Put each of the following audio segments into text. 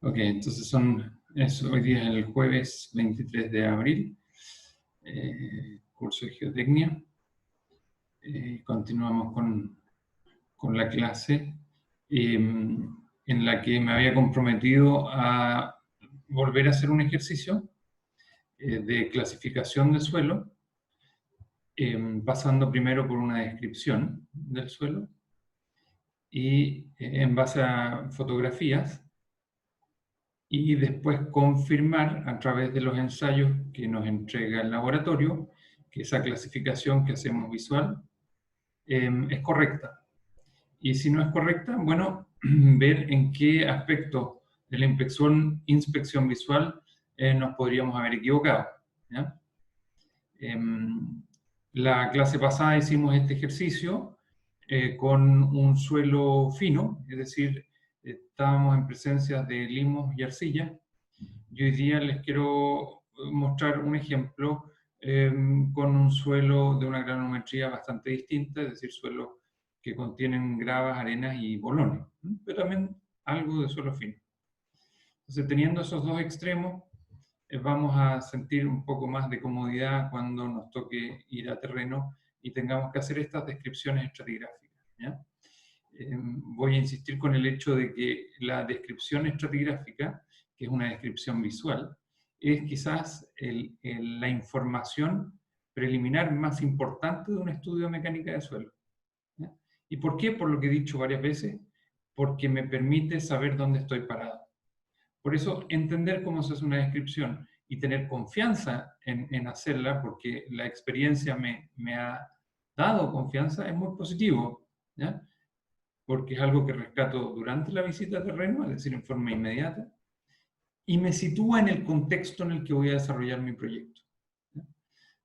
Ok, entonces hoy día es el jueves 23 de abril, curso de geotecnia. Continuamos con la clase en la que me había comprometido a volver a hacer un ejercicio de clasificación de suelo, pasando primero por una descripción del suelo y en base a fotografías, y después confirmar a través de los ensayos que nos entrega el laboratorio que esa clasificación que hacemos visual es correcta. Y si no es correcta, bueno, ver en qué aspecto de la inspección visual nos podríamos haber equivocado, ¿ya? La clase pasada hicimos este ejercicio con un suelo fino, es decir, estábamos en presencia de limos y arcilla. Y hoy día les quiero mostrar un ejemplo con un suelo de una granometría bastante distinta, es decir, suelos que contienen gravas, arenas y bolones, pero también algo de suelo fino. Entonces, teniendo esos dos extremos, vamos a sentir un poco más de comodidad cuando nos toque ir a terreno y tengamos que hacer estas descripciones estratigráficas, ¿ya? Voy a insistir con el hecho de que la descripción estratigráfica, que es una descripción visual, es quizás la información preliminar más importante de un estudio de mecánica de suelo, ¿ya? ¿Y por qué? Por lo que he dicho varias veces, porque me permite saber dónde estoy parado. Por eso, entender cómo se hace una descripción y tener confianza en hacerla, porque la experiencia me ha dado confianza, es muy positivo, ¿ya? Porque es algo que rescato durante la visita a terreno, es decir, en forma inmediata, y me sitúa en el contexto en el que voy a desarrollar mi proyecto, ¿ya?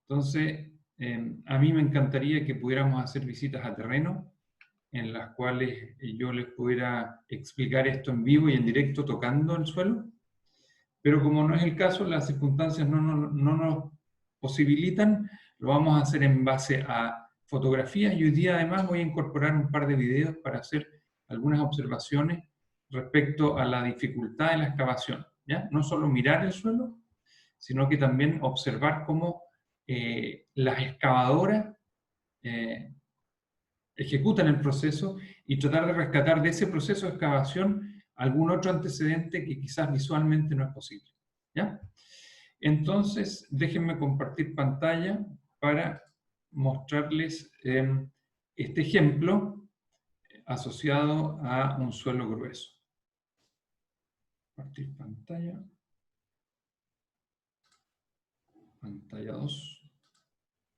Entonces, a mí me encantaría que pudiéramos hacer visitas a terreno, en las cuales yo les pudiera explicar esto en vivo y en directo tocando el suelo, pero como no es el caso, las circunstancias no nos posibilitan, lo vamos a hacer en base a fotografías, y hoy día además voy a incorporar un par de videos para hacer algunas observaciones respecto a la dificultad de la excavación, ¿ya? No solo mirar el suelo, sino que también observar cómo las excavadoras ejecutan el proceso y tratar de rescatar de ese proceso de excavación algún otro antecedente que quizás visualmente no es posible, ¿ya? Entonces, déjenme compartir pantalla para mostrarles este ejemplo asociado a un suelo grueso. Compartir pantalla. Pantalla 2.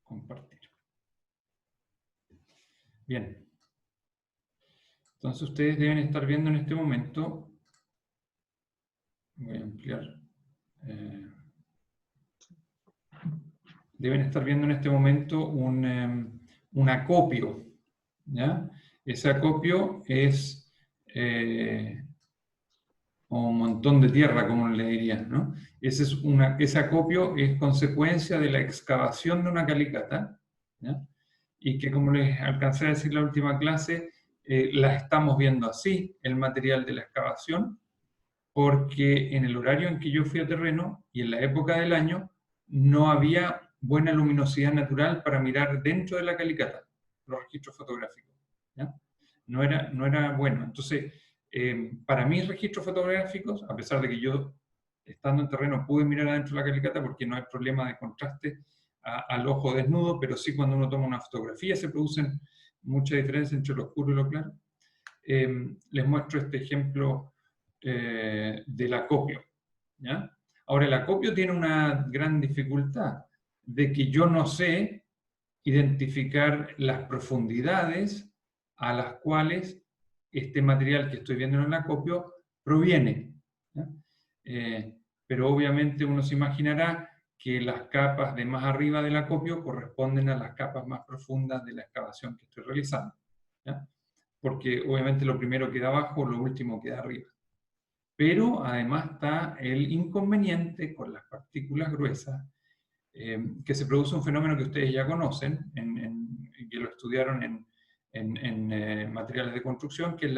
Compartir. Bien. Entonces ustedes deben estar viendo en este momento, voy a ampliar, deben estar viendo en este momento un acopio, ¿ya? Ese acopio es un montón de tierra, como le dirían, ¿no? Ese acopio es consecuencia de la excavación de una calicata, ¿ya? Y que, como les alcancé a decir en la última clase, la estamos viendo así, el material de la excavación, porque en el horario en que yo fui a terreno y en la época del año no había buena luminosidad natural para mirar dentro de la calicata, los registros fotográficos, ¿ya? No era bueno. Entonces, para mis registros fotográficos, a pesar de que yo, estando en terreno, pude mirar adentro de la calicata porque no hay problema de contraste al ojo desnudo, pero sí cuando uno toma una fotografía se producen muchas diferencias entre lo oscuro y lo claro. Les muestro este ejemplo del acopio, ¿ya? Ahora, el acopio tiene una gran dificultad, de que yo no sé identificar las profundidades a las cuales este material que estoy viendo en el acopio proviene, ¿ya? Pero obviamente uno se imaginará que las capas de más arriba del acopio corresponden a las capas más profundas de la excavación que estoy realizando, ¿ya? Porque obviamente lo primero queda abajo, lo último queda arriba. Pero además está el inconveniente con las partículas gruesas, que se produce un fenómeno que ustedes ya conocen, que lo estudiaron en materiales de construcción, que es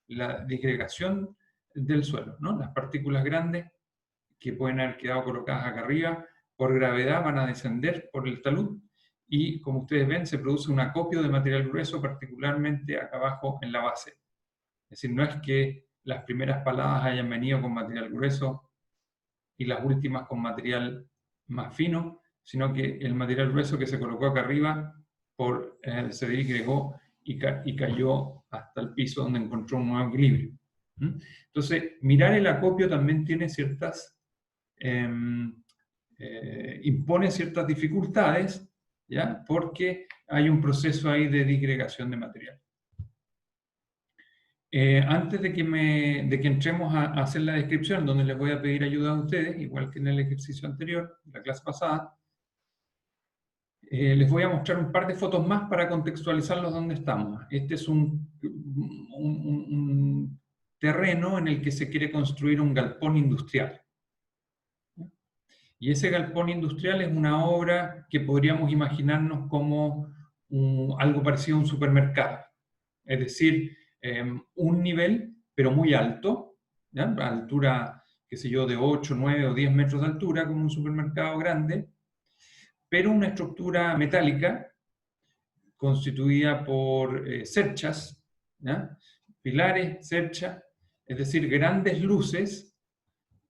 la disgregación del suelo, ¿no? Las partículas grandes que pueden haber quedado colocadas acá arriba, por gravedad van a descender por el talud y, como ustedes ven, se produce un acopio de material grueso, particularmente acá abajo en la base. Es decir, no es que las primeras paladas hayan venido con material grueso y las últimas con material más fino, sino que el material grueso que se colocó acá arriba se disgregó y cayó hasta el piso, donde encontró un nuevo equilibrio. Entonces, mirar el acopio también tiene impone ciertas dificultades, ¿ya? Porque hay un proceso ahí de disgregación de material. Antes de que entremos a hacer la descripción, donde les voy a pedir ayuda a ustedes, igual que en el ejercicio anterior, la clase pasada, les voy a mostrar un par de fotos más para contextualizarlos donde estamos. Este es un terreno en el que se quiere construir un galpón industrial. Y ese galpón industrial es una obra que podríamos imaginarnos como algo parecido a un supermercado. Es decir, un nivel, pero muy alto, ¿ya? A altura, qué sé yo, de 8, 9 o 10 metros de altura, como un supermercado grande, pero una estructura metálica constituida por cerchas, ¿ya? Pilares, cerchas, es decir, grandes luces,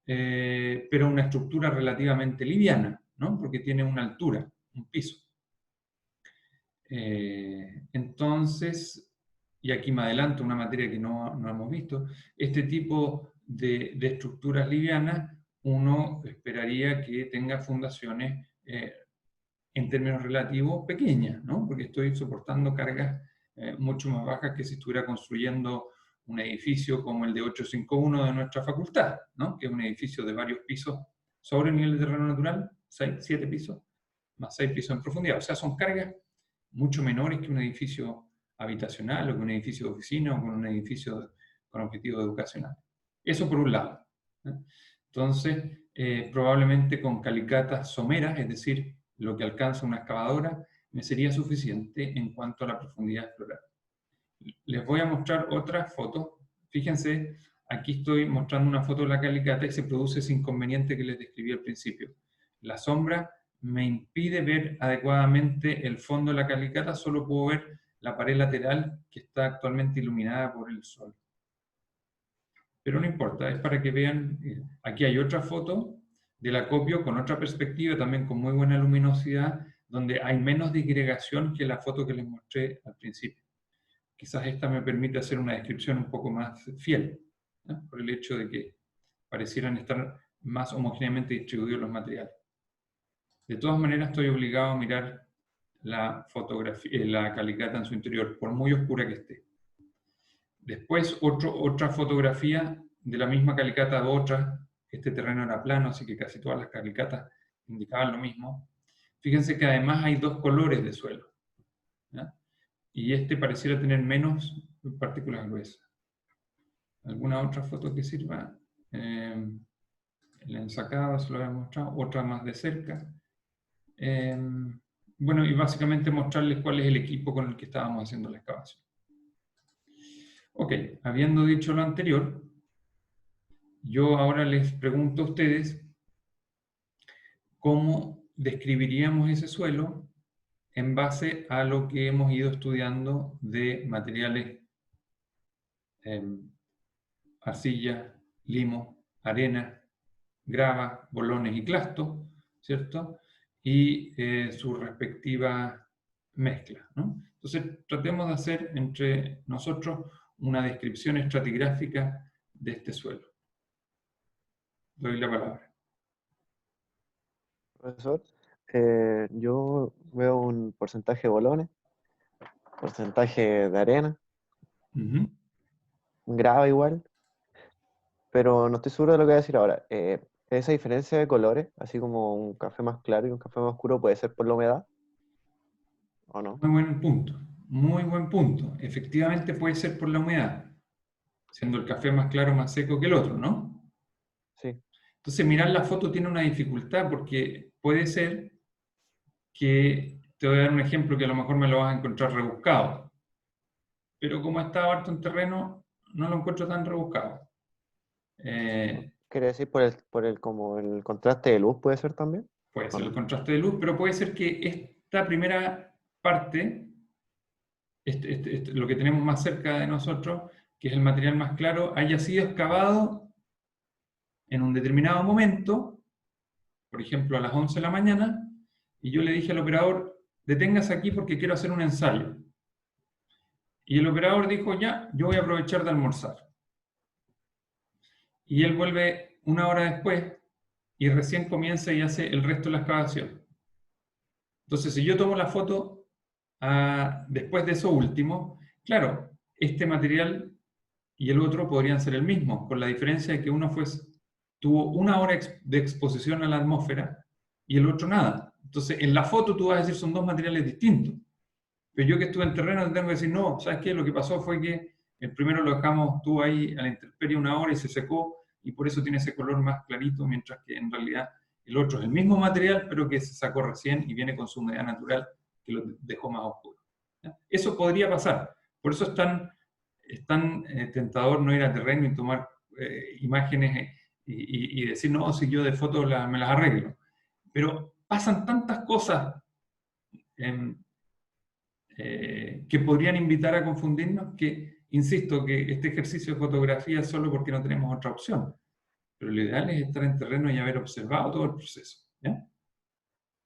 pero una estructura relativamente liviana, ¿no? Porque tiene una altura, un piso. Entonces, y aquí me adelanto una materia que no hemos visto, este tipo de estructuras livianas uno esperaría que tenga fundaciones en términos relativos pequeñas, ¿no? Porque estoy soportando cargas mucho más bajas que si estuviera construyendo un edificio como el de 851 de nuestra facultad, ¿no? Que es un edificio de varios pisos sobre el nivel de terreno natural, 7 pisos, más 6 pisos en profundidad. O sea, son cargas mucho menores que un edificio habitacional o que un edificio de oficina o con un edificio con objetivo educacional. Eso por un lado, ¿no? Entonces, probablemente con calicatas someras, es decir, lo que alcanza una excavadora, me sería suficiente en cuanto a la profundidad a explorar. Les voy a mostrar otra foto. Fíjense, aquí estoy mostrando una foto de la calicata y se produce ese inconveniente que les describí al principio. La sombra me impide ver adecuadamente el fondo de la calicata, solo puedo ver la pared lateral que está actualmente iluminada por el sol. Pero no importa, es para que vean. Aquí hay otra foto del acopio con otra perspectiva, también con muy buena luminosidad, donde hay menos disgregación que la foto que les mostré al principio. Quizás esta me permite hacer una descripción un poco más fiel, ¿no? Por el hecho de que parecieran estar más homogéneamente distribuidos los materiales. De todas maneras, estoy obligado a mirar la fotografía, la calicata en su interior, por muy oscura que esté. Después, otra fotografía de la misma calicata de otra. Este terreno era plano, así que casi todas las calicatas indicaban lo mismo. Fíjense que además hay dos colores de suelo, ¿ya? Y este pareciera tener menos partículas gruesas. ¿Alguna otra foto que sirva? El ensacado se lo voy a mostrar, otra más de cerca. Bueno, y básicamente mostrarles cuál es el equipo con el que estábamos haciendo la excavación. Ok, habiendo dicho lo anterior, yo ahora les pregunto a ustedes cómo describiríamos ese suelo en base a lo que hemos ido estudiando de materiales arcilla, limo, arena, grava, bolones y clasto, ¿cierto? Y su respectiva mezcla, ¿no? Entonces, tratemos de hacer entre nosotros una descripción estratigráfica de este suelo. Doy la palabra. Profesor, yo veo un porcentaje de bolones, porcentaje de arena, grava igual, pero no estoy seguro de lo que voy a decir ahora. Esa diferencia de colores, así como un café más claro y un café más oscuro, ¿puede ser por la humedad o no? Muy buen punto, muy buen punto. Efectivamente puede ser por la humedad, siendo el café más claro, más seco que el otro, ¿no? Sí. Entonces, mirar la foto tiene una dificultad porque puede ser que, te voy a dar un ejemplo que a lo mejor me lo vas a encontrar rebuscado, pero como está harto en terreno, no lo encuentro tan rebuscado. ¿Quiere decir como el contraste de luz puede ser también? Puede ¿O ser el no? contraste de luz, pero puede ser que esta primera parte, lo que tenemos más cerca de nosotros, que es el material más claro, haya sido excavado en un determinado momento, por ejemplo a las 11 de la mañana, y yo le dije al operador, deténgase aquí porque quiero hacer un ensayo. Y el operador dijo, ya, yo voy a aprovechar de almorzar. Y él vuelve una hora después y recién comienza y hace el resto de la excavación. Entonces, si yo tomo la foto después de eso último, claro, este material y el otro podrían ser el mismo, con la diferencia de que uno tuvo una hora de exposición a la atmósfera y el otro nada. Entonces, en la foto tú vas a decir son dos materiales distintos. Pero yo que estuve en terreno te tengo que decir, no, ¿sabes qué? Lo que pasó fue que el primero lo dejamos tú ahí a la intemperie una hora y se secó y por eso tiene ese color más clarito, mientras que en realidad el otro es el mismo material, pero que se sacó recién y viene con su humedad natural que lo dejó más oscuro. ¿Ya? Eso podría pasar. Por eso es tan tentador no ir a terreno y tomar imágenes y decir, no, si yo de fotos me las arreglo. Pero pasan tantas cosas en, que podrían invitar a confundirnos, que insisto que este ejercicio de fotografía es solo porque no tenemos otra opción, pero lo ideal es estar en terreno y haber observado todo el proceso. ¿Ya?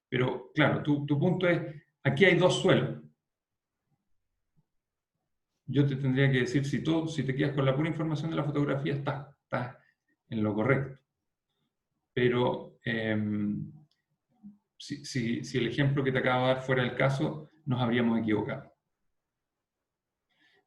Pero claro, tu punto es, aquí hay dos suelos. Yo te tendría que decir, si te quedas con la pura información de la fotografía, estás en lo correcto. Pero si el ejemplo que te acabo de dar fuera el caso, nos habríamos equivocado.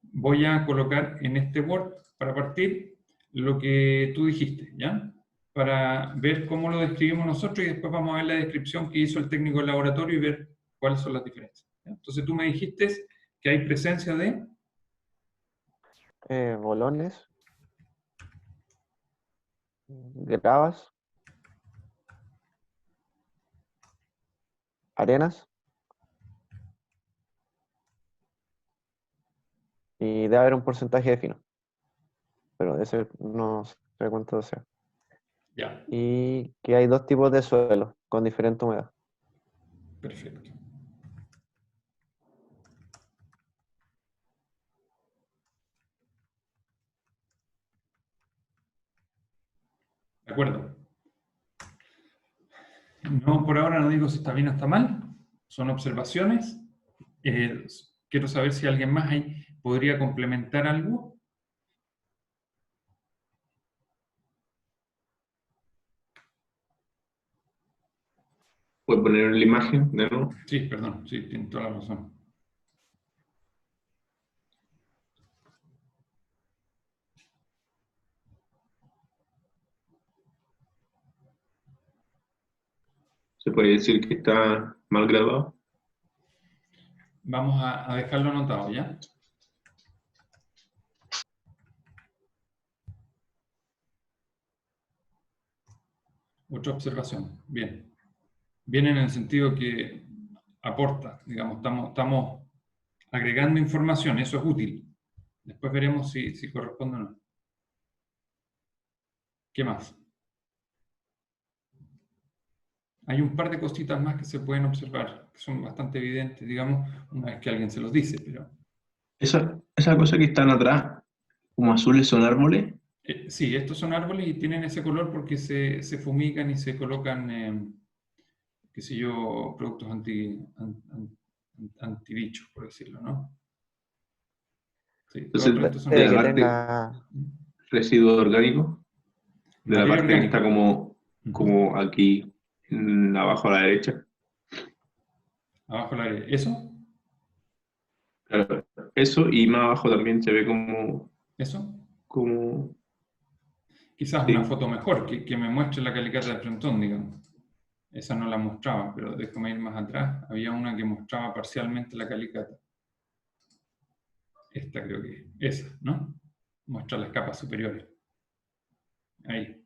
Voy a colocar en este Word, para partir, lo que tú dijiste, ¿ya? Para ver cómo lo describimos nosotros y después vamos a ver la descripción que hizo el técnico del laboratorio y ver cuáles son las diferencias. ¿Ya? Entonces tú me dijiste que hay presencia de Bolones, gravas, arenas y debe haber un porcentaje de fino, pero ese no sé cuánto sea. Ya, Y que hay dos tipos de suelos con diferente humedad. perfecto. ¿De acuerdo? No, por ahora no digo si está bien o está mal, son observaciones. Eh, Quiero saber si alguien más ahí podría complementar algo. ¿Puedes poner la imagen de nuevo? Sí, perdón, sí, tiene toda la razón. ¿Se puede decir que está mal grabado? Vamos a dejarlo anotado, ¿ya? Otra observación. Bien. Bien en el sentido que aporta, digamos, estamos agregando información, eso es útil. Después veremos si corresponde o no. ¿Qué más? Hay un par de cositas más que se pueden observar, que son bastante evidentes, digamos, una vez que alguien se los dice, pero Esa cosa que están atrás, como azules, son árboles. sí, estos son árboles y tienen ese color porque se fumigan y se colocan, qué sé yo, productos antibichos, por decirlo, ¿no? Sí, todo el Entonces, resto son de Puede la que árboles. parte tenga, residuos orgánicos, de la Materia parte que está orgánica. Ujú. como aquí, abajo a la derecha. Abajo la aire. ¿Eso? Claro, eso, y más abajo también se ve ¿Eso? como, Quizás una sí. foto mejor, que me muestre la calicata de frontón, digamos. Esa no la mostraba, pero déjame ir más atrás. Había una que mostraba parcialmente la calicata. Esta creo que es. Esa, ¿no? Muestra las capas superiores. Ahí.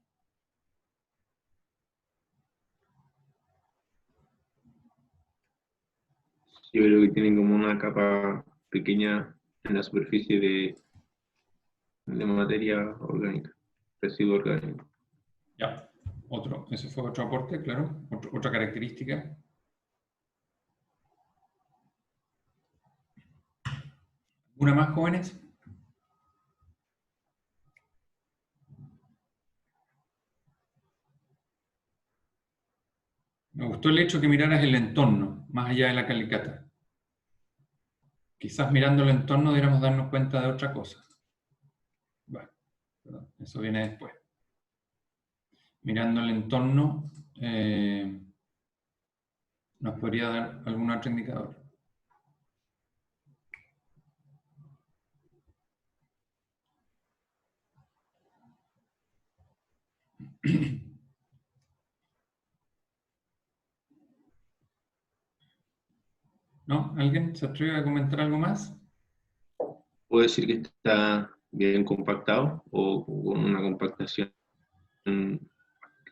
Yo creo que tienen como una capa pequeña en la superficie de materia orgánica, residuo orgánico. Ya, ese fue otro aporte, claro, otra característica. ¿Una más, jóvenes? Me gustó el hecho que miraras el entorno, más allá de la calicata. Quizás mirando el entorno deberíamos darnos cuenta de otra cosa. Bueno, perdón, eso viene después. Mirando el entorno, nos podría dar algún otro indicador. ¿No? ¿Alguien se atreve a comentar algo más? ¿Puedo decir que está bien compactado o con una compactación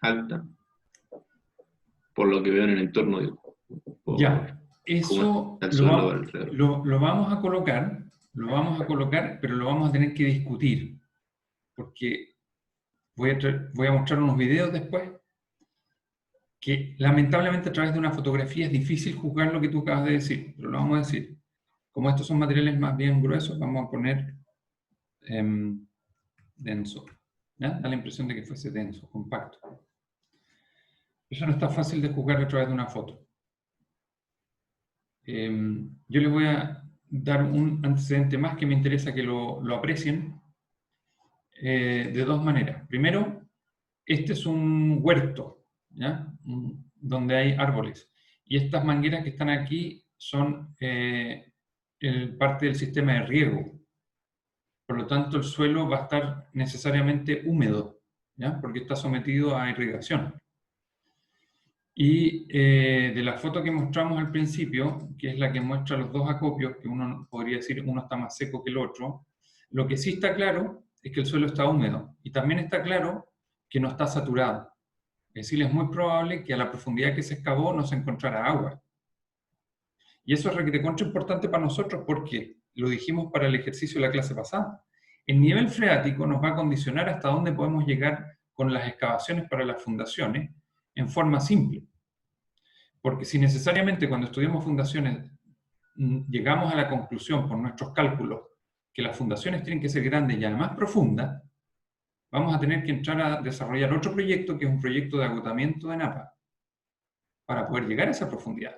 alta? Por lo que veo en el entorno, digo. Ya, eso el suelo alrededor. lo vamos a colocar, pero lo vamos a tener que discutir, porque voy a mostrar unos videos después, que lamentablemente a través de una fotografía es difícil juzgar lo que tú acabas de decir, pero lo vamos a decir. Como estos son materiales más bien gruesos, vamos a poner denso. ¿Ya? Da la impresión de que fuese denso, compacto. Eso no está fácil de juzgar a través de una foto. Yo les voy a dar un antecedente más que me interesa que lo aprecien de dos maneras. Primero, este es un huerto, ¿ya? Donde hay árboles. Y estas mangueras que están aquí son parte del sistema de riego. Por lo tanto, el suelo va a estar necesariamente húmedo, ¿ya? Porque está sometido a irrigación. Y de la foto que mostramos al principio, que es la que muestra los dos acopios, que uno podría decir uno está más seco que el otro, lo que sí está claro es que el suelo está húmedo. Y también está claro que no está saturado. Es decir, es muy probable que a la profundidad que se excavó no se encontrara agua. Y eso es recontra importante para nosotros porque lo dijimos para el ejercicio de la clase pasada. El nivel freático nos va a condicionar hasta dónde podemos llegar con las excavaciones para las fundaciones en forma simple. Porque si necesariamente cuando estudiamos fundaciones llegamos a la conclusión por nuestros cálculos que las fundaciones tienen que ser grandes y además profundas, vamos a tener que entrar a desarrollar otro proyecto que es un proyecto de agotamiento de napa para poder llegar a esa profundidad.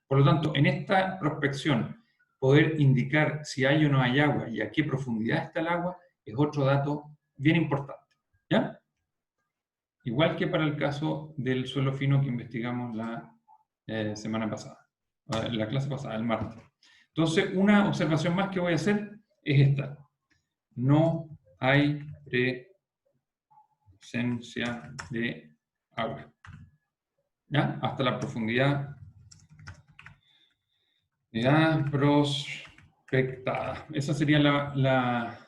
Por lo tanto, en esta prospección, poder indicar si hay o no hay agua y a qué profundidad está el agua es otro dato bien importante. ¿Ya? Igual que para el caso del suelo fino que investigamos la semana pasada, la clase pasada, el martes. Entonces, una observación más que voy a hacer es esta. No hay presencia de agua. ¿Ya? Hasta la profundidad prospectada. Esa sería la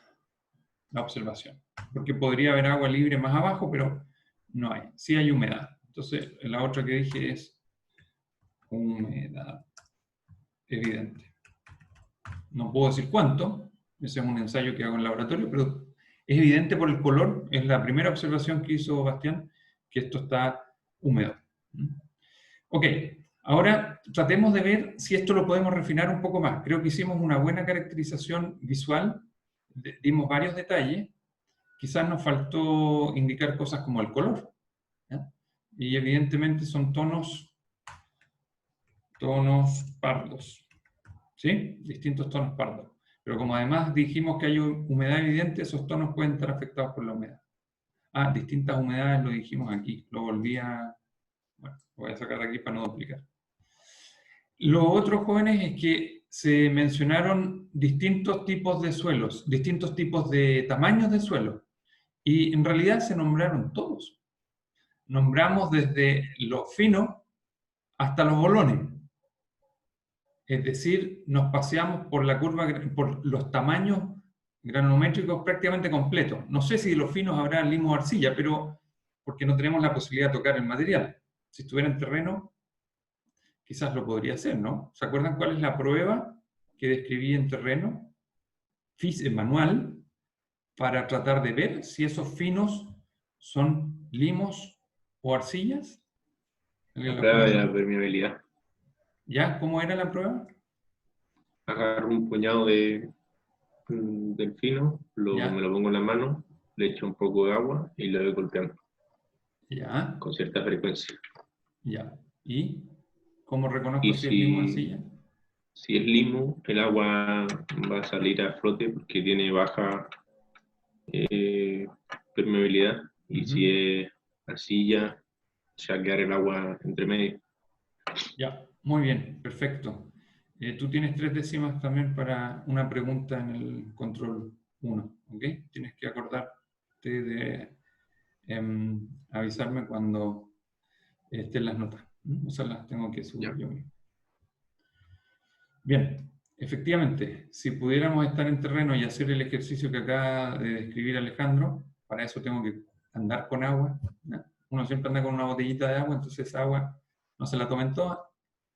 observación. Porque podría haber agua libre más abajo, pero no hay. Sí hay humedad. Entonces, la otra que dije es humedad evidente. No puedo decir cuánto, ese es un ensayo que hago en el laboratorio, pero es evidente por el color, es la primera observación que hizo Bastián, que esto está húmedo. Ok, ahora tratemos de ver si esto lo podemos refinar un poco más. Creo que hicimos una buena caracterización visual, dimos varios detalles, quizás nos faltó indicar cosas como el color, ¿ya? Y evidentemente son tonos pardos. ¿Sí? Distintos tonos pardos. Pero como además dijimos que hay humedad evidente, esos tonos pueden estar afectados por la humedad. Ah, distintas humedades lo dijimos aquí. Lo volví a... Bueno, lo voy a sacar de aquí para no duplicar. Lo otro, jóvenes, es que se mencionaron distintos tipos de suelos, distintos tipos de tamaños de suelo. Y en realidad se nombraron todos. Nombramos desde los finos hasta los bolones. Es decir, nos paseamos por la curva, por los tamaños granométricos prácticamente completos. No sé si de los finos habrá limo o arcilla, pero porque no tenemos la posibilidad de tocar el material. Si estuviera en terreno, quizás lo podría hacer, ¿no? ¿Se acuerdan cuál es la prueba que describí en terreno? Manual, para tratar de ver si esos finos ¿Son limos o arcillas? La ¿Alguien la prueba de puede- la permeabilidad. ¿Ya? ¿Cómo era la prueba? Agarro un puñado del fino, me ¿Ya? lo pongo en la mano, le echo un poco de agua y lo voy golpeando ¿Ya? con cierta frecuencia. ¿Ya? ¿Y cómo reconozco Y si es limo o arcilla? si es limo, el agua va a salir a flote porque tiene baja eh, permeabilidad. Y Ujú. si es arcilla, se va a quedar el agua entre medio. Ya, muy bien, perfecto. Tú tienes 3 décimas también para una pregunta en el control 1, ¿ok? Tienes que acordarte de avisarme cuando estén las notas. O sea, las tengo que subir ¿Ya? yo mismo. Bien, efectivamente, si pudiéramos estar en terreno y hacer el ejercicio que acaba de describir Alejandro, para eso tengo que andar con agua, ¿no? Uno siempre anda con una botellita de agua, entonces esa agua no se la tomen toda,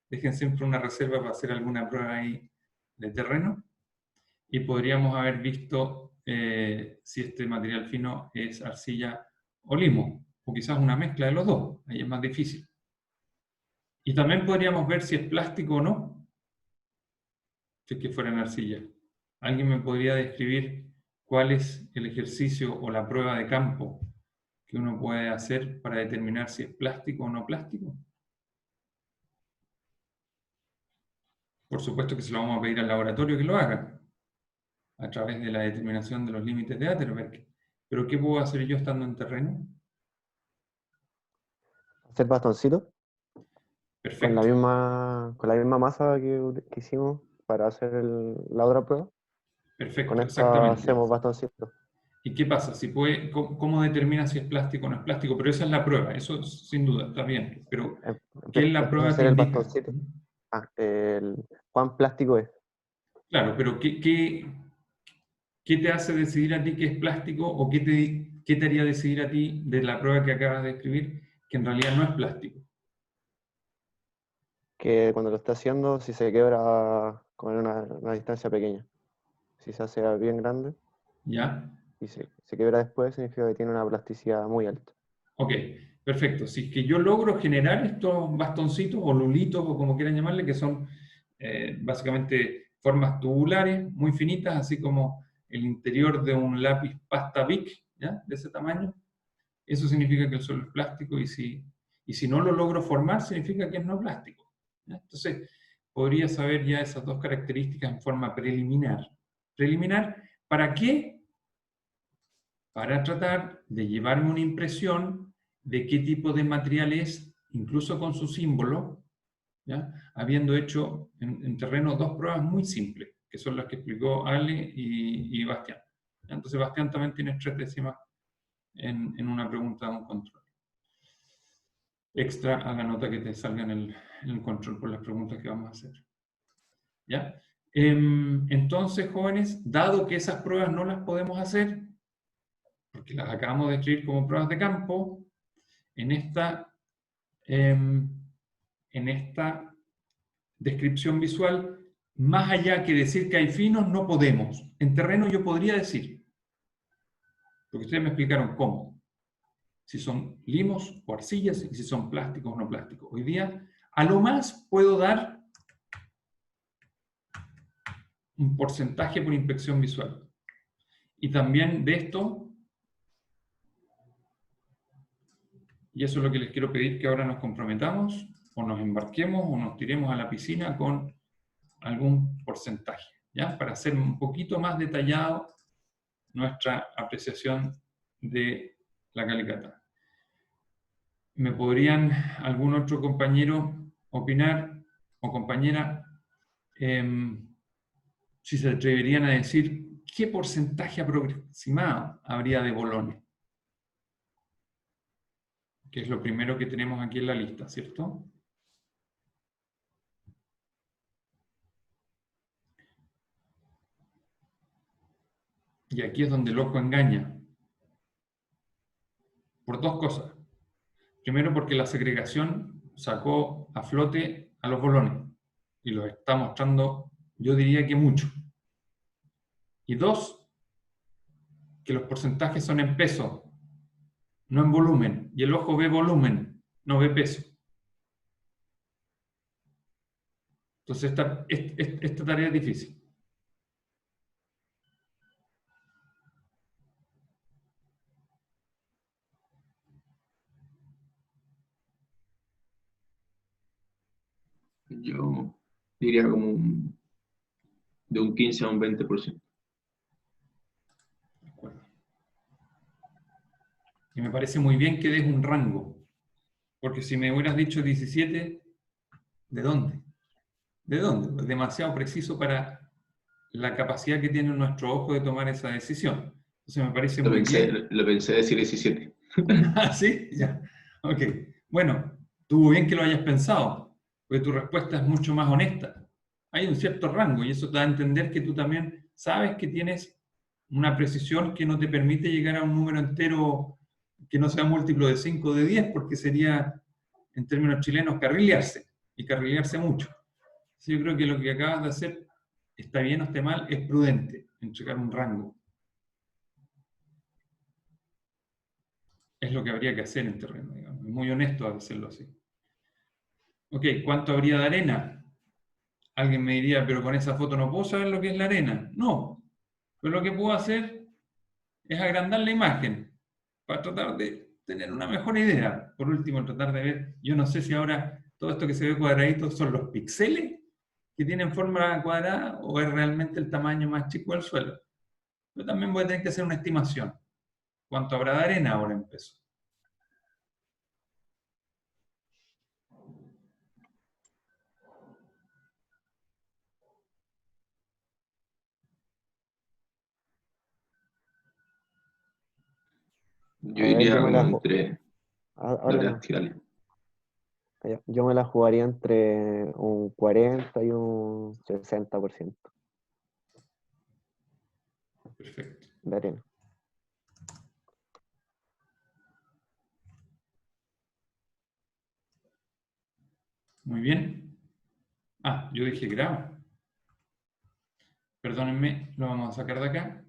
dejen siempre una reserva para hacer alguna prueba ahí de terreno, y podríamos haber visto si este material fino es arcilla o limo, o quizás una mezcla de los dos, ahí es más difícil. Y también podríamos ver si es plástico o no, si es que fuera en arcilla. ¿Alguien me podría describir cuál es el ejercicio o la prueba de campo que uno puede hacer para determinar si es plástico o no plástico? Por supuesto que se lo vamos a pedir al laboratorio que lo haga, a través de la determinación de los límites de Atterberg. Pero ¿qué puedo hacer yo estando en terreno? Hacer bastoncitos Perfecto, con la misma masa que hicimos para hacer la otra prueba. Con perfecto, esta exactamente. hacemos bastoncitos. ¿Y qué pasa? Si puede, ¿cómo determina si es plástico o no es plástico? Pero esa es la prueba, eso sin duda, está bien. Pero, ¿qué en la Empieza a prueba te hacer el indica? bastoncito. ¿Cuán plástico es? Claro, pero ¿qué te hace decidir a ti que es plástico o qué te haría decidir a ti de la prueba que acabas de escribir que en realidad no es plástico? Que cuando lo está haciendo, si se quebra con una distancia pequeña. Si se hace bien grande ¿Ya? y se quebra después, significa que tiene una plasticidad muy alta. Ok, perfecto. Si es que yo logro generar estos bastoncitos o lulitos o como quieran llamarle, que son básicamente formas tubulares muy finitas, así como el interior de un lápiz pasta Bic, ¿ya? De ese tamaño, eso significa que el suelo es plástico y si no lo logro formar, significa que es no plástico, ¿ya? Entonces, podría saber ya esas dos características en forma preliminar. ¿Preliminar para qué? Para tratar de llevarme una impresión de qué tipo de material es, incluso con su símbolo, ¿ya? Habiendo hecho en terreno 2 pruebas muy simples, que son las que explicó Ale y Bastián. ¿Ya? Entonces Bastián también tiene 3 décimas en una pregunta de un control. Extra a la nota que te salga en el control por las preguntas que vamos a hacer. ¿Ya? Entonces, jóvenes, dado que esas pruebas no las podemos hacer, porque las acabamos de escribir como pruebas de campo, en esta descripción visual, más allá que decir que hay finos, no podemos. En terreno yo podría decir, porque ustedes me explicaron cómo, si son limos o arcillas y si son plásticos o no plásticos. Hoy día, a lo más puedo dar un porcentaje por inspección visual. Y también de esto, y eso es lo que les quiero pedir, que ahora nos comprometamos, o nos embarquemos, o nos tiremos a la piscina con algún porcentaje, ¿ya? Para hacer un poquito más detallado nuestra apreciación de la calicata. ¿Me podrían algún otro compañero opinar o compañera si se atreverían a decir qué porcentaje aproximado habría de bolones? Que es lo primero que tenemos aquí en la lista, ¿cierto? Y aquí es donde el ojo engaña. Por 2 cosas. Primero porque la segregación sacó a flote a los bolones. Y los está mostrando, yo diría que mucho. Y 2, que los porcentajes son en peso, no en volumen. Y el ojo ve volumen, no ve peso. Entonces esta tarea es difícil. Yo diría como de un 15 a un 20%. De acuerdo. Y me parece muy bien que des un rango. Porque si me hubieras dicho 17, ¿de dónde? ¿De dónde? Pues demasiado preciso para la capacidad que tiene nuestro ojo de tomar esa decisión. Entonces me parece muy bien. Lo pensé decir 17. ¿Ah, sí? Ya. Ok. Bueno, estuvo bien que lo hayas pensado, porque tu respuesta es mucho más honesta. Hay un cierto rango y eso te da a entender que tú también sabes que tienes una precisión que no te permite llegar a un número entero que no sea múltiplo de 5 o de 10, porque sería, en términos chilenos, carrilearse, y carrilearse mucho. Yo creo que lo que acabas de hacer, está bien o esté mal, es prudente, entregar un rango. Es lo que habría que hacer en terreno, digamos. Es muy honesto hacerlo así. Ok, ¿cuánto habría de arena? Alguien me diría, pero con esa foto no puedo saber lo que es la arena. No, pero lo que puedo hacer es agrandar la imagen para tratar de tener una mejor idea. Por último, tratar de ver, yo no sé si ahora todo esto que se ve cuadradito son los píxeles que tienen forma cuadrada o es realmente el tamaño más chico del suelo. Yo también voy a tener que hacer una estimación. ¿Cuánto habrá de arena ahora en peso? Yo A ver, iría como entre... ahora Dale, no. dale. Ya, yo me la jugaría entre un 40 y un 60% Perfecto. de arena. Muy bien. Ah, yo dije grava. Perdónenme, lo vamos a sacar de acá.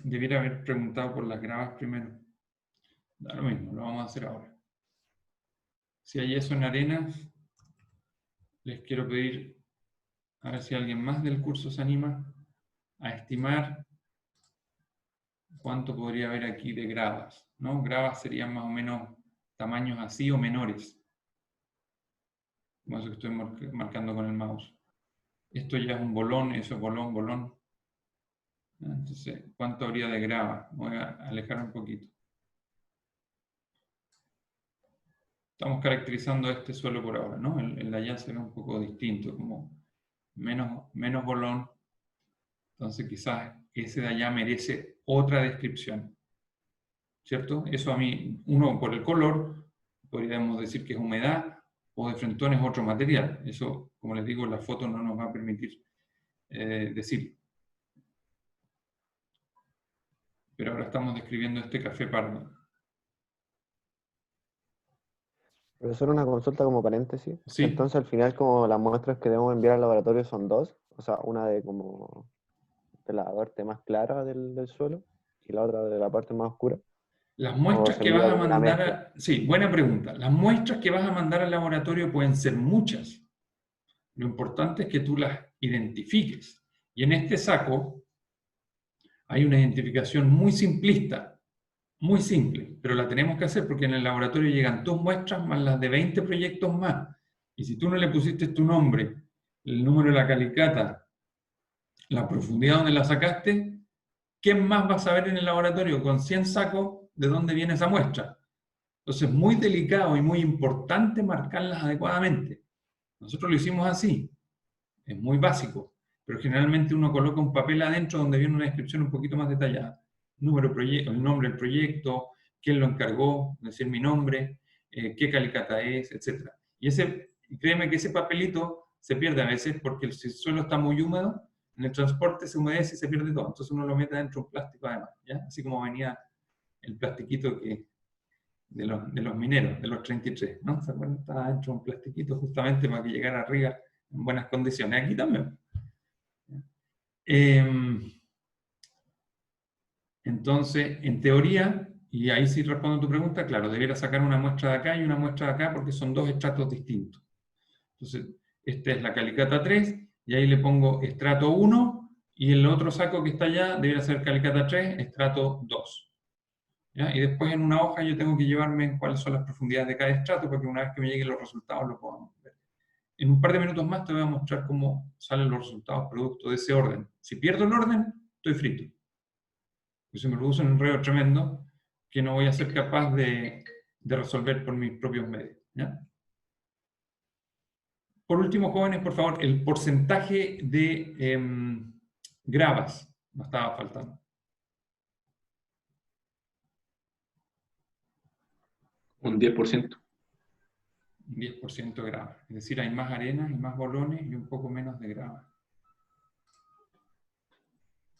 Debiera haber preguntado por las gravas primero. Da lo mismo, lo vamos a hacer ahora. Si hay eso en arena, les quiero pedir, a ver si alguien más del curso se anima a estimar cuánto podría haber aquí de gravas, ¿no? Gravas serían más o menos tamaños así o menores. Como eso que estoy marcando con el mouse. Esto ya es un bolón, eso es bolón, bolón. Entonces, ¿cuánto habría de grava? Voy a alejar un poquito. Estamos caracterizando este suelo por ahora, ¿no? El de allá se ve un poco distinto, como menos bolón. Entonces quizás ese de allá merece otra descripción, ¿cierto? Eso a mí, uno por el color, podríamos decir que es humedad, o de frentón es otro material. Eso, como les digo, la foto no nos va a permitir decir. Pero ahora estamos describiendo este café pardo. Profesor, una consulta como paréntesis. Sí, Entonces, al final, como las muestras que debemos enviar al laboratorio son dos, o sea, una de como de la parte más clara del suelo y la otra de la parte más oscura, las o muestras se que envía vas a como una mandar mezcla. Sí, buena pregunta. Las muestras que vas a mandar al laboratorio pueden ser muchas. Lo importante es que tú las identifiques. Y en este saco hay una identificación muy simplista, muy simple, pero la tenemos que hacer porque en el laboratorio llegan 2 muestras más las de 20 proyectos más. Y si tú no le pusiste tu nombre, el número de la calicata, la profundidad donde la sacaste, ¿quién más va a saber en el laboratorio con 100 sacos de dónde viene esa muestra? Entonces es muy delicado y muy importante marcarlas adecuadamente. Nosotros lo hicimos así, es muy básico, pero generalmente uno coloca un papel adentro donde viene una descripción un poquito más detallada. Número, proyecto, el nombre del proyecto, quién lo encargó, decir mi nombre, qué calicata es, etc. Y créeme que ese papelito se pierde a veces porque si el suelo está muy húmedo, en el transporte se humedece y se pierde todo. Entonces uno lo mete dentro de un plástico además, ¿ya? Así como venía el plastiquito de los mineros, de los 33, ¿no? ¿Se acuerdan? Estaba dentro de un plastiquito justamente para que llegara arriba en buenas condiciones. Aquí también. Entonces, en teoría, y ahí sí respondo a tu pregunta, claro, debería sacar una muestra de acá y una muestra de acá porque son dos estratos distintos. Entonces, esta es la calicata 3, y ahí le pongo estrato 1, y el otro saco que está allá debería ser calicata 3, estrato 2. ¿Ya? Y después en una hoja yo tengo que llevarme en cuáles son las profundidades de cada estrato, para que una vez que me lleguen los resultados lo podamos ver. En un par de minutos más te voy a mostrar cómo salen los resultados producto de ese orden. Si pierdo el orden, estoy frito. Y se me produce un enredo tremendo que no voy a ser capaz de resolver por mis propios medios. ¿Ya? Por último, jóvenes, por favor, el porcentaje de gravas. Me estaba faltando. Un 10%. 10% de grava. Es decir, hay más arenas y más bolones y un poco menos de grava.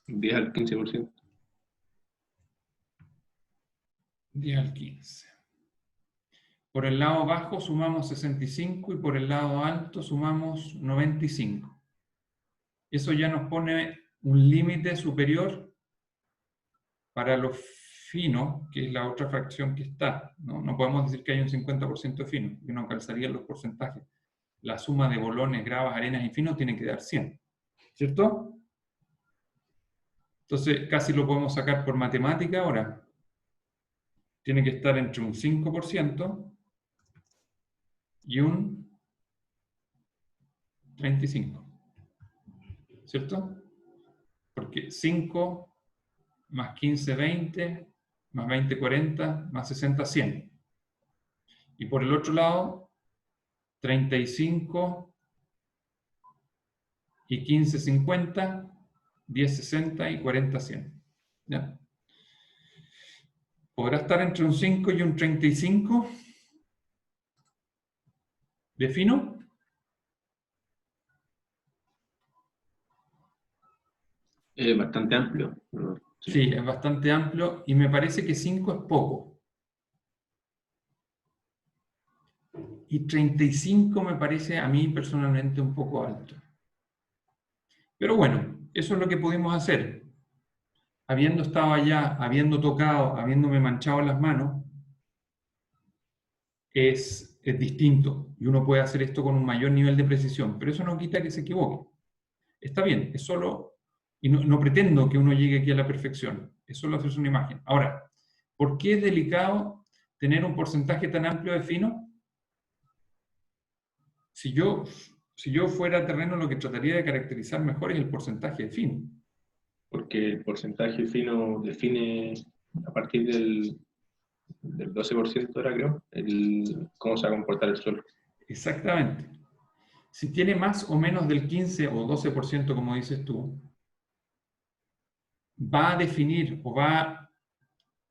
10 al 15%. 10 al 15. Por el lado bajo sumamos 65 y por el lado alto sumamos 95. Eso ya nos pone un límite superior para lo fino, que es la otra fracción que está. No podemos decir que hay un 50% fino, que no calzarían los porcentajes. La suma de bolones, gravas, arenas y finos tiene que dar 100. ¿Cierto? Entonces casi lo podemos sacar por matemática ahora. Tiene que estar entre un 5% y un 35%. ¿Cierto? Porque 5 más 15, 20, más 20, 40, más 60, 100. Y por el otro lado, 35 y 15, 50, 10, 60 y 40, 100. ¿Ya? ¿Podrá estar entre un 5 y un 35 de fino? Es bastante amplio. Sí, es bastante amplio y me parece que 5 es poco. Y 35 me parece a mí personalmente un poco alto. Pero bueno, eso es lo que pudimos hacer. Habiendo estado allá, habiendo tocado, habiéndome manchado las manos, es distinto. Y uno puede hacer esto con un mayor nivel de precisión, pero eso no quita que se equivoque. Está bien, es solo, y no pretendo que uno llegue aquí a la perfección, es solo hacerse una imagen. Ahora, ¿por qué es delicado tener un porcentaje tan amplio de fino? Si yo fuera terreno, lo que trataría de caracterizar mejor es el porcentaje de fino. Porque el porcentaje fino define a partir del 12% ahora creo, cómo se va a comportar el suelo. Exactamente. Si tiene más o menos del 15 o 12%, como dices tú, va a definir o va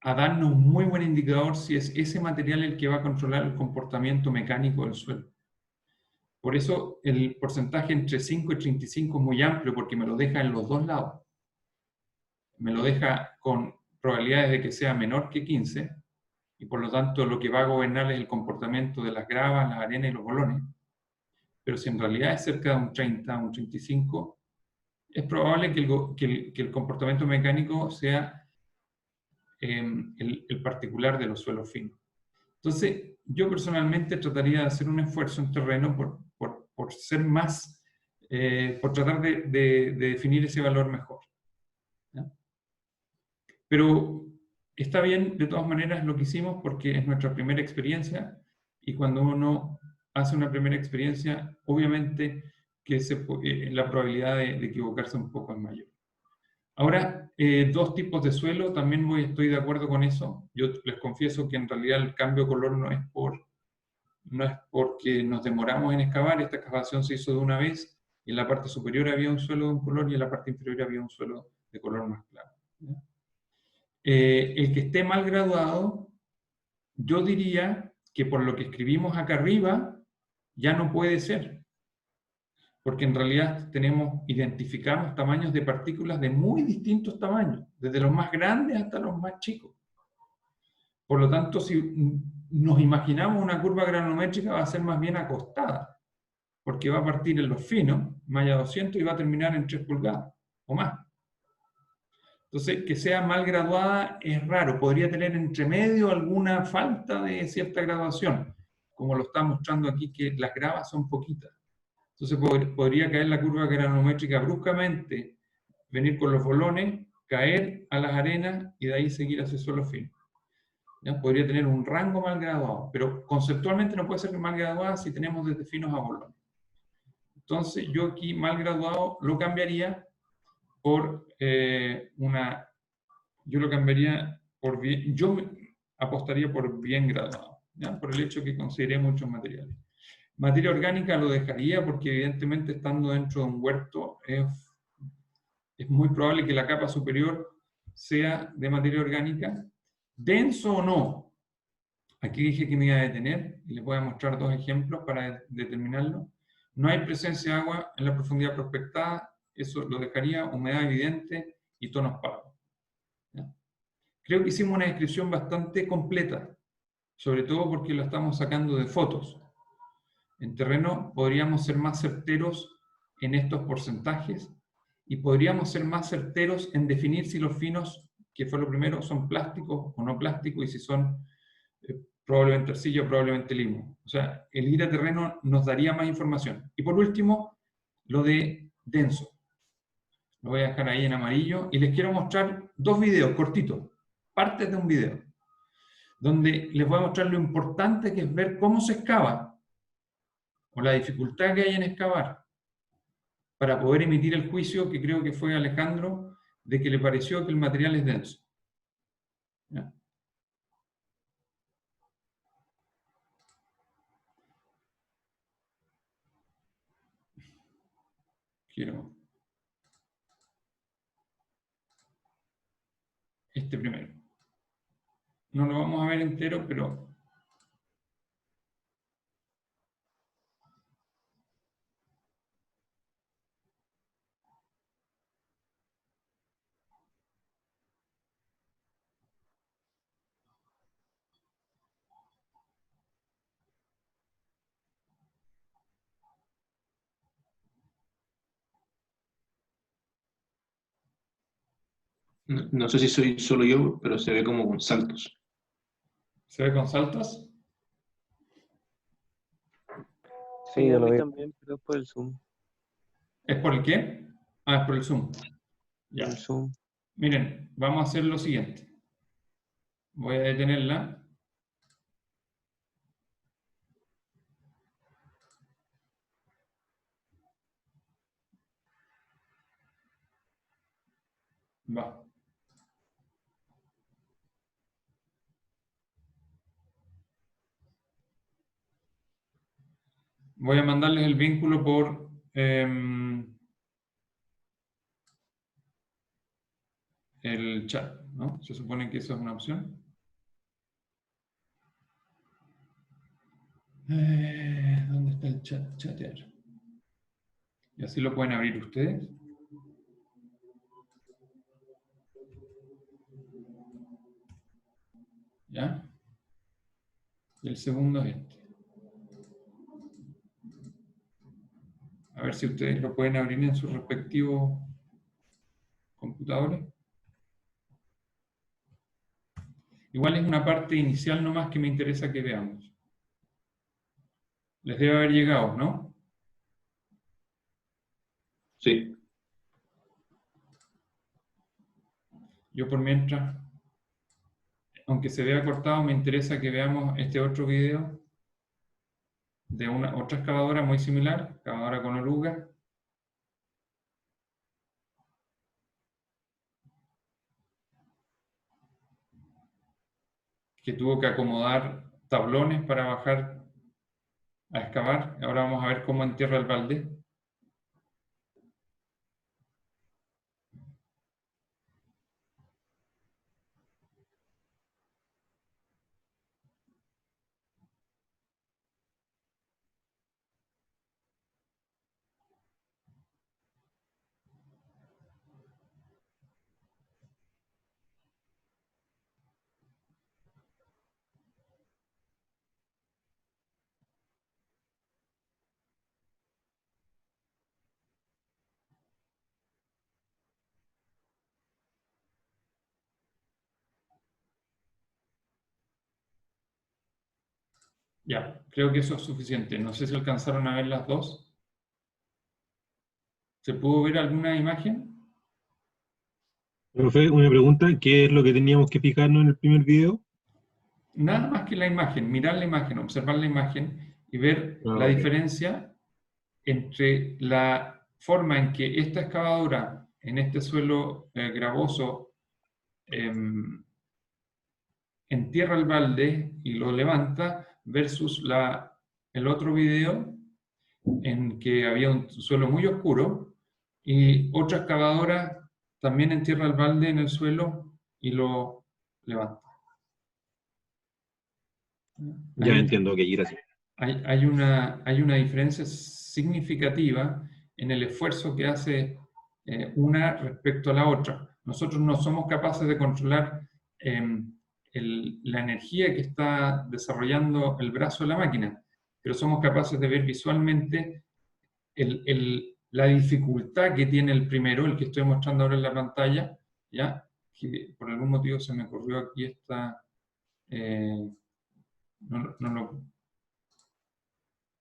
a darnos un muy buen indicador si es ese material el que va a controlar el comportamiento mecánico del suelo. Por eso el porcentaje entre 5 y 35 es muy amplio, porque me lo deja en los dos lados. Me lo deja con probabilidades de que sea menor que 15, y por lo tanto lo que va a gobernar es el comportamiento de las gravas, las arenas y los bolones. Pero si en realidad es cerca de un 30, un 35, es probable que el comportamiento mecánico sea el particular de los suelos finos. Entonces, yo personalmente trataría de hacer un esfuerzo en terreno por ser más, por tratar de definir ese valor mejor. ¿Ya? Pero está bien, de todas maneras, lo que hicimos porque es nuestra primera experiencia, y cuando uno hace una primera experiencia, obviamente que la probabilidad de equivocarse un poco es mayor. Ahora, dos tipos de suelo, también estoy de acuerdo con eso. Yo les confieso que en realidad el cambio de color no es porque nos demoramos en excavar. Esta excavación se hizo de una vez, y en la parte superior había un suelo de un color y en la parte inferior había un suelo de color más claro. El que esté mal graduado, yo diría que por lo que escribimos acá arriba, ya no puede ser. Porque en realidad identificamos tamaños de partículas de muy distintos tamaños, desde los más grandes hasta los más chicos. Por lo tanto, si nos imaginamos una curva granulométrica, va a ser más bien acostada, porque va a partir en los finos, malla 200, y va a terminar en 3 pulgadas o más. Entonces, que sea mal graduada es raro. Podría tener entre medio alguna falta de cierta graduación, como lo está mostrando aquí, que las gravas son poquitas. Entonces, podría caer la curva granométrica bruscamente, venir con los bolones, caer a las arenas y de ahí seguir hacia suelo fino. ¿Ya? Podría tener un rango mal graduado, pero conceptualmente no puede ser mal graduada si tenemos desde finos a bolones. Entonces, yo aquí mal graduado lo cambiaría por yo lo cambiaría por bien, apostaría por bien graduado, ¿ya? Por el hecho que consideré muchos materiales. Materia orgánica lo dejaría porque evidentemente estando dentro de un huerto es muy probable que la capa superior sea de materia orgánica. Denso o no, aquí dije que me iba a detener y les voy a mostrar dos ejemplos para determinarlo. No hay presencia de agua en la profundidad prospectada, eso lo dejaría, humedad evidente y tonos pardos. ¿Ya? Creo que hicimos una descripción bastante completa, sobre todo porque la estamos sacando de fotos. En terreno podríamos ser más certeros en estos porcentajes y podríamos ser más certeros en definir si los finos, que fue lo primero, son plásticos o no plásticos y si son probablemente arcilla o probablemente limo. O sea, el ir a terreno nos daría más información. Y por último, lo de denso. Lo voy a dejar ahí en amarillo y les quiero mostrar dos videos cortitos, partes de un video, donde les voy a mostrar lo importante que es ver cómo se excava o la dificultad que hay en excavar para poder emitir el juicio que creo que fue Alejandro de que le pareció que el material es denso. ¿Ya? Quiero este primero. No lo vamos a ver entero, pero No, no sé si soy solo yo, pero se ve como con saltos. ¿se ve con saltos? Sí, Sí, yo a lo mí veo. también, pero es por el zoom. ¿Es por el qué? Ah, es por el zoom. Por el Ya. zoom. Miren, vamos a hacer lo siguiente. Voy a detenerla. Va. Voy a mandarles el vínculo por el chat, ¿no? Se supone que eso es una opción. ¿Dónde está el chat? Chatear. Y así lo pueden abrir ustedes. ¿Ya? Y el segundo es este. A ver si ustedes lo pueden abrir en sus respectivos computadores. Igual es una parte inicial nomás que me interesa que veamos. Les debe haber llegado, ¿no? Sí. Yo por mientras, aunque se vea cortado, me interesa que veamos este otro video de otra excavadora muy similar, excavadora con oruga, que tuvo que acomodar tablones para bajar a excavar. Ahora vamos a ver cómo entierra el balde. Ya, creo que eso es suficiente. No sé si alcanzaron a ver las dos. ¿Se pudo ver alguna imagen? Profe, una pregunta, ¿qué es lo que teníamos que fijarnos en el primer video? Nada más que la imagen, mirar la imagen, observar la imagen y ver Ah, la ok. diferencia entre la forma en que esta excavadora en este suelo gravoso entierra el balde y lo levanta versus el otro video en que había un suelo muy oscuro y otra excavadora también entierra el balde en el suelo y lo levanta. Ya Hay, entiendo, ok, gracias. hay una diferencia significativa en el esfuerzo que hace una respecto a la otra. Nosotros no somos capaces de controlar la energía que está desarrollando el brazo de la máquina, pero somos capaces de ver visualmente la dificultad que tiene el primero, el que estoy mostrando ahora en la pantalla, ¿ya? Que por algún motivo se me ocurrió aquí esta...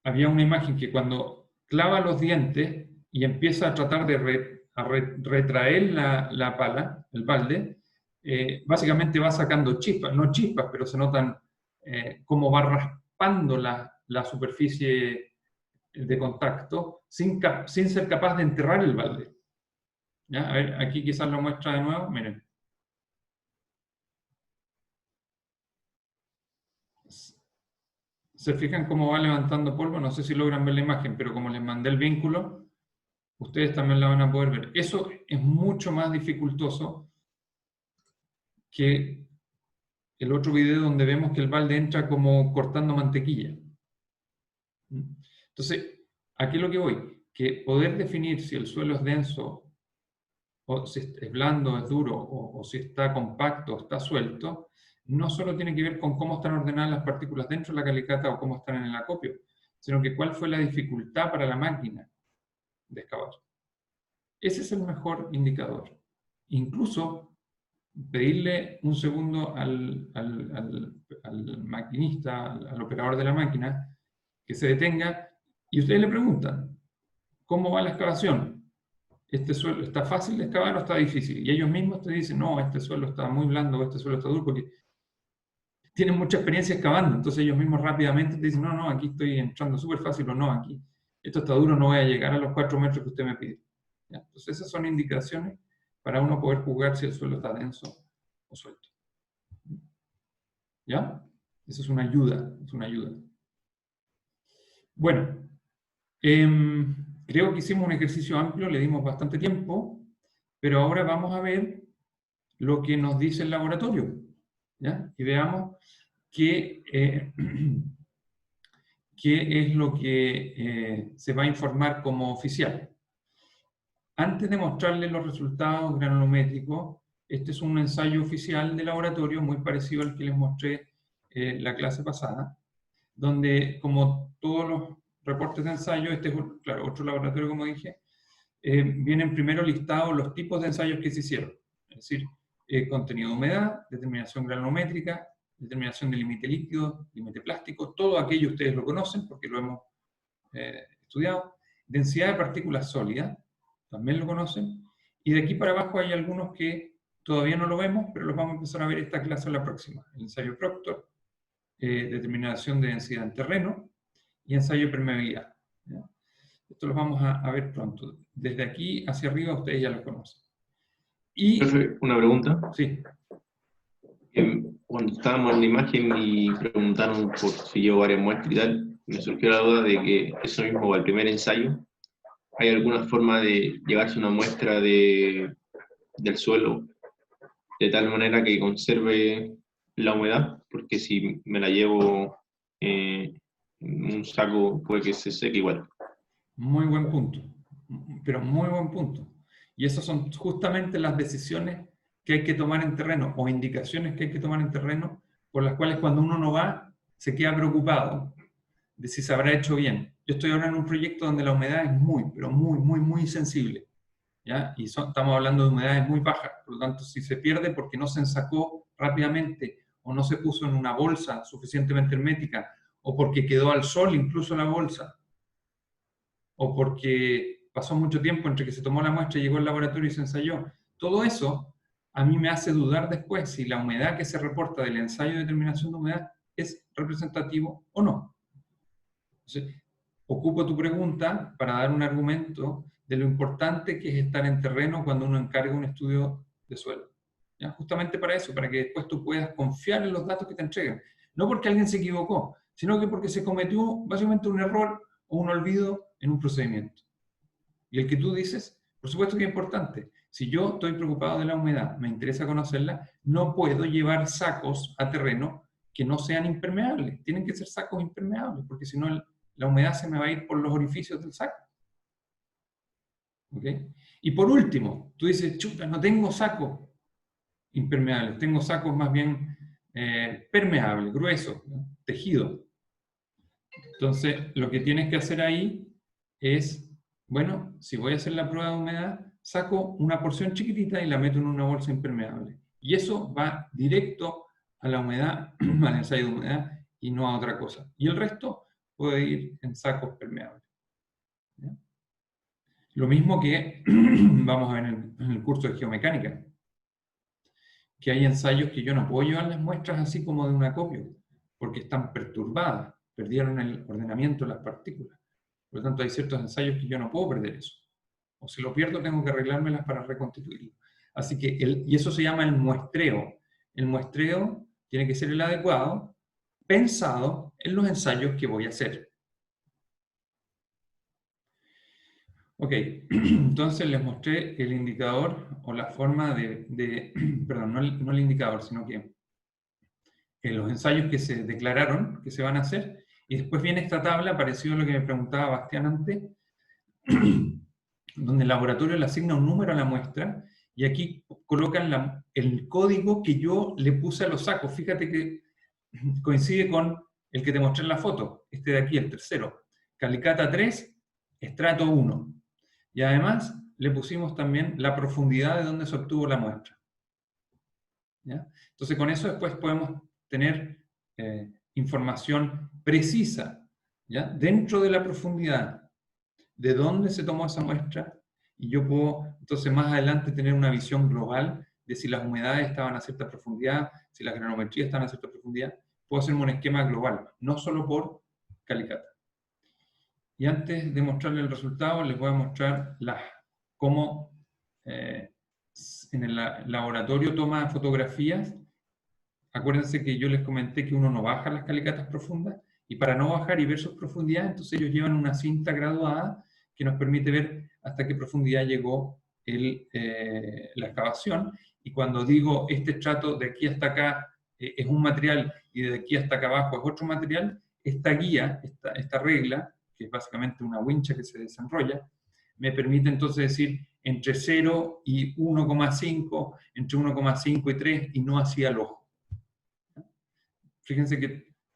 había una imagen que cuando clava los dientes y empieza a tratar de retraer la pala, el balde, básicamente va sacando chispas, no chispas, pero se notan cómo va raspando la superficie de contacto sin ser capaz de enterrar el balde. ¿Ya? A ver, aquí quizás lo muestra de nuevo, miren. ¿Se fijan cómo va levantando polvo? No sé si logran ver la imagen, pero como les mandé el vínculo, ustedes también la van a poder ver. Eso es mucho más dificultoso que el otro video donde vemos que el balde entra como cortando mantequilla. Entonces, aquí lo que voy, que poder definir si el suelo es denso, o si es blando, es duro, o si está compacto, o está suelto, no solo tiene que ver con cómo están ordenadas las partículas dentro de la calicata o cómo están en el acopio, sino que cuál fue la dificultad para la máquina de excavar. Ese es el mejor indicador. Incluso pedirle un segundo al maquinista, al operador de la máquina, que se detenga y ustedes le preguntan, ¿cómo va la excavación? ¿Este suelo está fácil de excavar o está difícil? Y ellos mismos te dicen, no, este suelo está muy blando o este suelo está duro, porque tienen mucha experiencia excavando, entonces ellos mismos rápidamente te dicen, no, no, aquí estoy entrando súper fácil o no, aquí esto está duro, no voy a llegar a los 4 metros que usted me pide. ¿Ya? Entonces esas son indicaciones para uno poder juzgar si el suelo está denso o suelto. ¿Ya? Eso es una ayuda, es una ayuda. Bueno, creo que hicimos un ejercicio amplio, le dimos bastante tiempo, pero ahora vamos a ver lo que nos dice el laboratorio, ¿ya? Y veamos qué es lo que se va a informar como oficial. Antes de mostrarles los resultados granulométricos, este es un ensayo oficial de laboratorio muy parecido al que les mostré la clase pasada, donde, como todos los reportes de ensayo, este es, claro, otro laboratorio, como dije, vienen primero listados los tipos de ensayos que se hicieron, es decir, contenido de humedad, determinación granulométrica, determinación de límite líquido, límite plástico, todo aquello ustedes lo conocen porque lo hemos estudiado, densidad de partículas sólidas, también lo conocen, y de aquí para abajo hay algunos que todavía no lo vemos, pero los vamos a empezar a ver esta clase o la próxima. El ensayo Proctor, determinación de densidad en terreno, y ensayo de permeabilidad. ¿Ya? Esto lo vamos a ver pronto. Desde aquí hacia arriba ustedes ya lo conocen. Y, Profe, una pregunta. sí, Cuando estábamos en la imagen y preguntaron por si llevo varias muestras y tal, me surgió la duda de que eso mismo, al primer ensayo, ¿hay alguna forma de llevarse una muestra del suelo de tal manera que conserve la humedad? Porque si me la llevo en un saco, puede que se seque igual. muy buen punto, pero muy buen punto. Y esas son justamente las decisiones que hay que tomar en terreno, o indicaciones que hay que tomar en terreno, por las cuales cuando uno no va, se queda preocupado de si se habrá hecho bien. Yo estoy ahora en un proyecto donde la humedad es muy, pero muy, muy, muy sensible, ¿ya? Y estamos hablando de humedades muy bajas, por lo tanto, si se pierde porque no se ensacó rápidamente, o no se puso en una bolsa suficientemente hermética, o porque quedó al sol incluso la bolsa, o porque pasó mucho tiempo entre que se tomó la muestra y llegó al laboratorio y se ensayó. Todo eso a mí me hace dudar después si la humedad que se reporta del ensayo de determinación de humedad es representativo o no. Entonces, ocupo tu pregunta para dar un argumento de lo importante que es estar en terreno cuando uno encarga un estudio de suelo. ¿Ya? Justamente para eso, para que después tú puedas confiar en los datos que te entregan. No porque alguien se equivocó, sino que porque se cometió básicamente un error o un olvido en un procedimiento. Y el que tú dices, por supuesto que es importante. Si yo estoy preocupado de la humedad, me interesa conocerla, no puedo llevar sacos a terreno que no sean impermeables. Tienen que ser sacos impermeables, porque si no la humedad se me va a ir por los orificios del saco. ¿Ok? Y por último, tú dices, chuta, no tengo sacos impermeables, tengo sacos más bien permeables, gruesos, ¿no? Tejido. Entonces, lo que tienes que hacer ahí es, bueno, si voy a hacer la prueba de humedad, saco una porción chiquitita y la meto en una bolsa impermeable. Y eso va directo a la humedad, al ensayo de humedad, y no a otra cosa. Y el resto puede ir en sacos permeables. ¿Ya? Lo mismo que vamos a ver en el curso de geomecánica, que hay ensayos que yo no puedo llevar las muestras así como de un acopio, porque están perturbadas, perdieron el ordenamiento de las partículas. Por lo tanto, hay ciertos ensayos que yo no puedo perder eso. O si lo pierdo, tengo que arreglármelas para reconstituirlo. Así que, y eso se llama el muestreo. El muestreo tiene que ser el adecuado, pensado en los ensayos que voy a hacer. Ok, entonces les mostré el indicador o la forma perdón, no el indicador, sino que los ensayos que se declararon que se van a hacer, y después viene esta tabla, parecido a lo que me preguntaba Bastián antes, donde el laboratorio le asigna un número a la muestra, y aquí colocan el código que yo le puse a los sacos. Fíjate que coincide con el que te mostré en la foto, este de aquí, el tercero. Calicata 3, estrato 1. Y además le pusimos también la profundidad de donde se obtuvo la muestra. ¿Ya? Entonces con eso después podemos tener información precisa, ¿ya? Dentro de la profundidad, de dónde se tomó esa muestra, y yo puedo entonces más adelante tener una visión global de si las humedades estaban a cierta profundidad, si las granometrías estaban a cierta profundidad. Puedo hacerme un esquema global, no solo por calicata. Y antes de mostrarles el resultado, les voy a mostrar cómo en el laboratorio toma fotografías. Acuérdense que yo les comenté que uno no baja las calicatas profundas, y para no bajar y ver sus profundidades, entonces ellos llevan una cinta graduada que nos permite ver hasta qué profundidad llegó la excavación. Y cuando digo este estrato de aquí hasta acá es un material y de aquí hasta acá abajo es otro material, esta guía, esta regla, que es básicamente una wincha que se desenrolla, me permite entonces decir entre 0 y 1,5, entre 1,5 y 3, y no hacia el ojo. Fíjense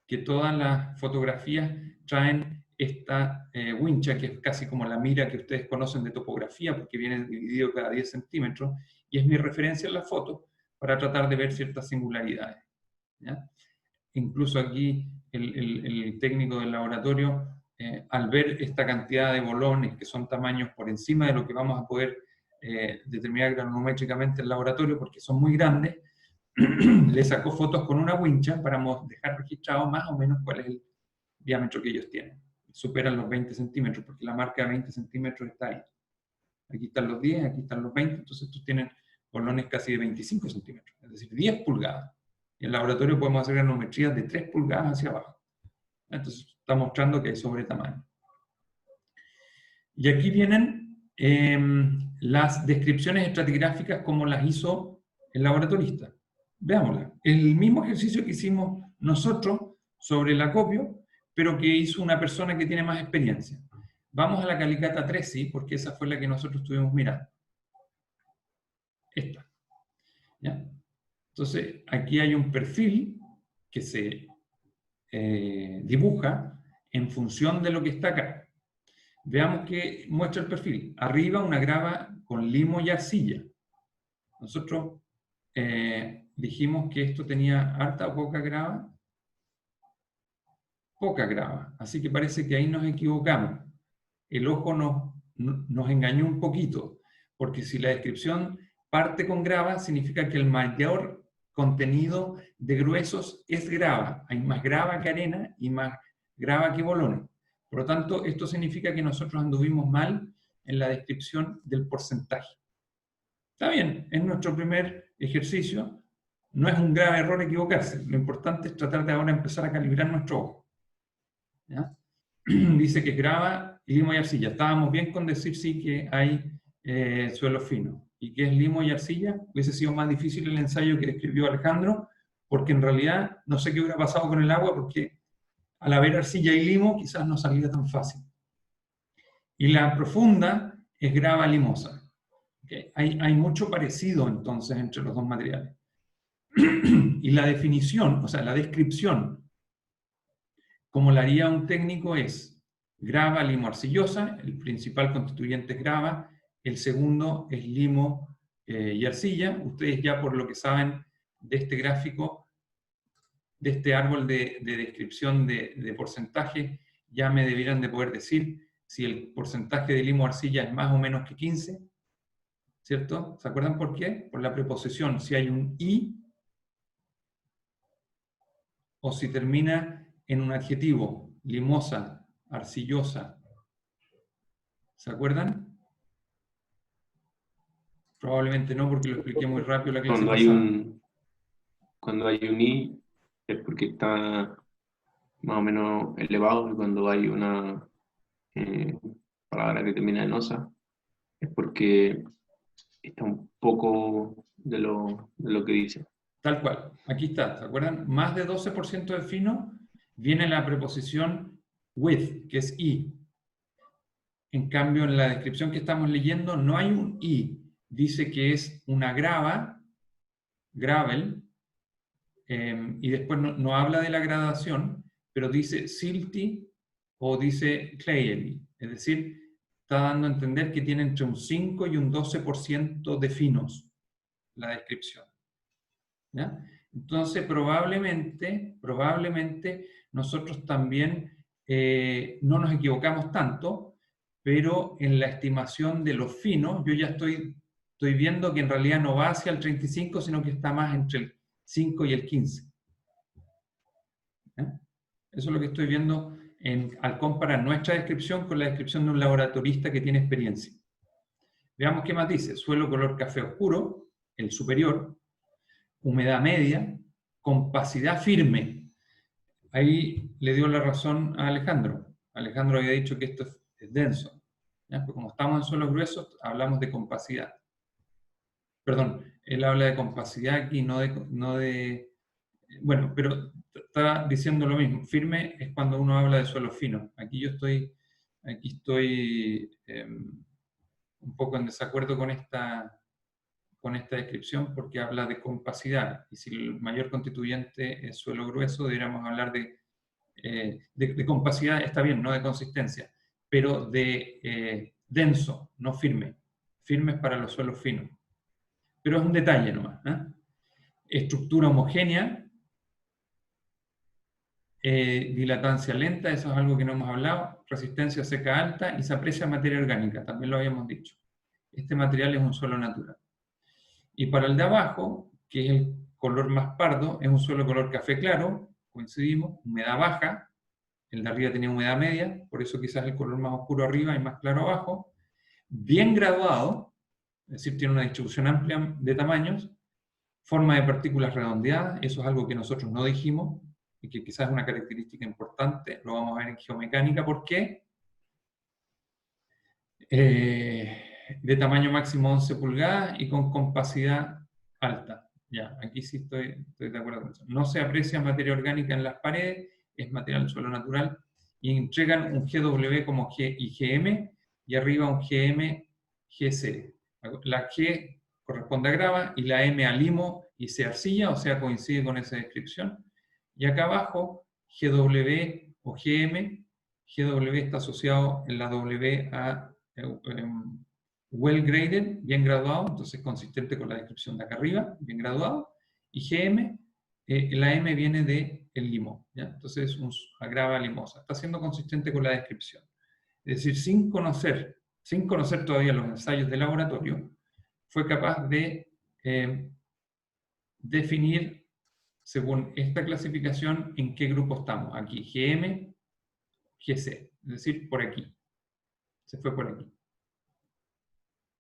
que todas las fotografías traen esta wincha, que es casi como la mira que ustedes conocen de topografía, porque viene dividido cada 10 centímetros, y es mi referencia en la foto para tratar de ver ciertas singularidades. ¿Ya? Incluso aquí el técnico del laboratorio, al ver esta cantidad de bolones, que son tamaños por encima de lo que vamos a poder determinar granométricamente en el laboratorio, porque son muy grandes, le sacó fotos con una wincha para dejar registrado más o menos cuál es el diámetro que ellos tienen. Superan los 20 centímetros, porque la marca de 20 centímetros está ahí. Aquí están los 10, aquí están los 20, entonces estos tienen bolones casi de 25 centímetros, es decir, 10 pulgadas. En el laboratorio podemos hacer granometrías de 3 pulgadas hacia abajo. Entonces está mostrando que hay sobre tamaño. Y aquí vienen las descripciones estratigráficas como las hizo el laboratorista. Veámosla. El mismo ejercicio que hicimos nosotros sobre el acopio, pero que hizo una persona que tiene más experiencia. Vamos a la calicata 3, ¿sí? Porque esa fue la que nosotros estuvimos mirando. Esta. ¿Ya? Entonces, aquí hay un perfil que se dibuja en función de lo que está acá. Veamos qué muestra el perfil. Arriba una grava con limo y arcilla. Nosotros dijimos que esto tenía harta o poca grava. poca grava. Así que parece que ahí nos equivocamos. El ojo nos engañó un poquito, porque si la descripción parte con grava, significa que el mayor contenido de gruesos es grava. Hay más grava que arena y más grava que bolones. Por lo tanto, esto significa que nosotros anduvimos mal en la descripción del porcentaje. Está bien, es nuestro primer ejercicio. No es un grave error equivocarse. Lo importante es tratar de ahora empezar a calibrar nuestro ojo. ¿Ya? Dice que grava, limo y arcilla. Estábamos bien con decir sí que hay suelo fino. ¿Y qué es limo y arcilla? Hubiese sido más difícil el ensayo que describió Alejandro, porque en realidad no sé qué hubiera pasado con el agua, porque al haber arcilla y limo quizás no salía tan fácil. Y la profunda es grava limosa. ¿Okay? Hay mucho parecido entonces entre los dos materiales. Y la definición, o sea, la descripción, como la haría un técnico, es grava, limo, arcillosa. El principal constituyente es grava, el segundo es limo y arcilla. Ustedes ya por lo que saben de este gráfico, de este árbol de descripción de porcentaje, ya me debieran de poder decir si el porcentaje de limo o arcilla es más o menos que 15, ¿cierto? ¿Se acuerdan por qué? Por la preposición, si hay un i, o si termina en un adjetivo, limosa, arcillosa. ¿Se acuerdan? Probablemente no, porque lo expliqué muy rápido la clase pasada. Cuando hay un i es porque está más o menos elevado, y cuando hay una palabra que termina en osa es porque está un poco de lo que dice. Tal cual. Aquí está, ¿se acuerdan? Más de 12% de fino viene la preposición with, que es i. En cambio, en la descripción que estamos leyendo no hay un i. Dice que es una grava, gravel, y después no habla de la gradación, pero dice silty o dice clayey. Es decir, está dando a entender que tiene entre un 5 y un 12% de finos la descripción. ¿Ya? Entonces, probablemente nosotros también no nos equivocamos tanto, pero en la estimación de los finos, yo ya estoy viendo que en realidad no va hacia el 35, sino que está más entre el 5 y el 15. ¿Ya? Eso es lo que estoy viendo al comparar nuestra descripción con la descripción de un laboratorista que tiene experiencia. Veamos qué más dice. Suelo color café oscuro, el superior, humedad media, compacidad firme. Ahí le dio la razón a Alejandro. Alejandro había dicho que esto es denso. ¿Ya? Pero como estamos en suelos gruesos, hablamos de compacidad. Perdón, él habla de compacidad aquí, no de... Bueno, pero está diciendo lo mismo. Firme es cuando uno habla de suelo fino. Aquí estoy un poco en desacuerdo con esta descripción, porque habla de compacidad, y si el mayor constituyente es suelo grueso, deberíamos hablar de compacidad, está bien, no de consistencia, pero de denso, no firme. Firme es para los suelos finos. Pero es un detalle nomás. Estructura homogénea, dilatancia lenta, eso es algo que no hemos hablado, resistencia seca alta, y se aprecia materia orgánica, también lo habíamos dicho. Este material es un suelo natural. Y para el de abajo, que es el color más pardo, es un suelo color café claro, coincidimos, humedad baja, el de arriba tenía humedad media, por eso quizás el color más oscuro arriba y más claro abajo, bien graduado, es decir, tiene una distribución amplia de tamaños, forma de partículas redondeadas, eso es algo que nosotros no dijimos, y que quizás es una característica importante, lo vamos a ver en geomecánica. ¿Por qué? De tamaño máximo 11 pulgadas y con compacidad alta. Ya, aquí sí estoy de acuerdo con eso. No se aprecia materia orgánica en las paredes, es material del suelo natural, y entregan un GW como G y GM, y arriba un GM, GC. La G corresponde a grava, y la M a limo y C arcilla, o sea, coincide con esa descripción. Y acá abajo, GW o GM, GW está asociado en la W a well graded, bien graduado, entonces consistente con la descripción de acá arriba, bien graduado, y GM la M viene de el limón, ¿ya? Entonces es una grava limosa. Está siendo consistente con la descripción. Es decir, sin conocer todavía los ensayos de laboratorio, fue capaz de definir, según esta clasificación, en qué grupo estamos. Aquí, GM, GC, es decir, por aquí. Se fue por aquí.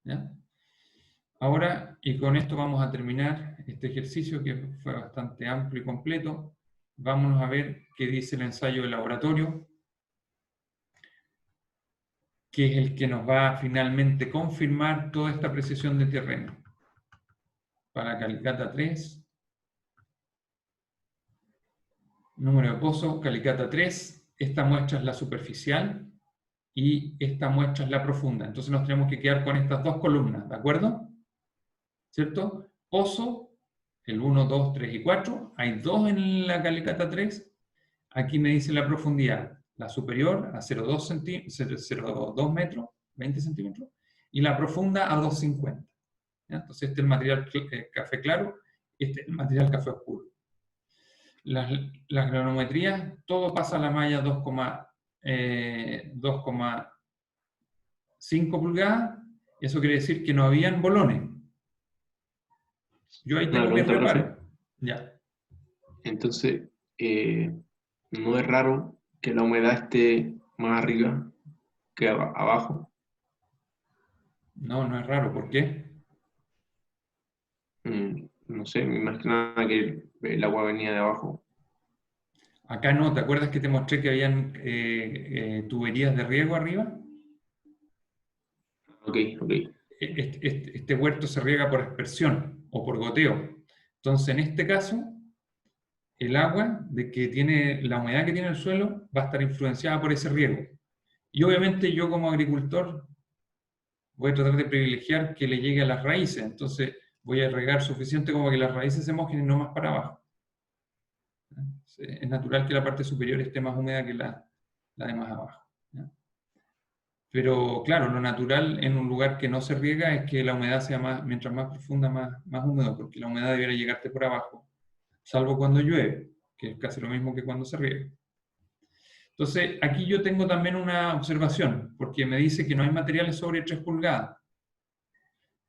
¿Ya? Ahora, y con esto vamos a terminar este ejercicio que fue bastante amplio y completo. Vámonos a ver qué dice el ensayo de laboratorio, que es el que nos va a finalmente confirmar toda esta precisión de terreno. Para Calicata 3, número de pozo, Calicata 3, esta muestra es la superficial y esta muestra es la profunda. Entonces nos tenemos que quedar con estas dos columnas, ¿de acuerdo? ¿Cierto? Pozo, el 1, 2, 3 y 4, hay dos en la Calicata 3. Aquí me dice la profundidad, la superior a 0,2 metros, 20 centímetros, y la profunda a 2,50. ¿Ya? Entonces este es el material café claro, este es el material café oscuro. Las granometrías, todo pasa a la malla 2,5 pulgadas, eso quiere decir que no habían bolones. Yo ahí tengo mis reparos. Ya. Entonces, no es raro que la humedad esté más arriba que abajo. No, no es raro. ¿Por qué? No sé, me imaginaba que el agua venía de abajo. Acá no, ¿te acuerdas que te mostré que habían tuberías de riego arriba? Ok. Este huerto se riega por aspersión o por goteo. Entonces, en este caso, el agua que tiene, la humedad que tiene el suelo va a estar influenciada por ese riego. Y obviamente yo como agricultor voy a tratar de privilegiar que le llegue a las raíces. Entonces, voy a regar suficiente como que las raíces se mojen y no más para abajo. Es natural que la parte superior esté más húmeda que la de más abajo. ¿Ya? Pero claro, lo natural en un lugar que no se riega es que la humedad sea más, mientras más profunda, más húmedo, porque la humedad debería llegarte por abajo, salvo cuando llueve, que es casi lo mismo que cuando se riega. Entonces, aquí yo tengo también una observación, porque me dice que no hay materiales sobre 3 pulgadas,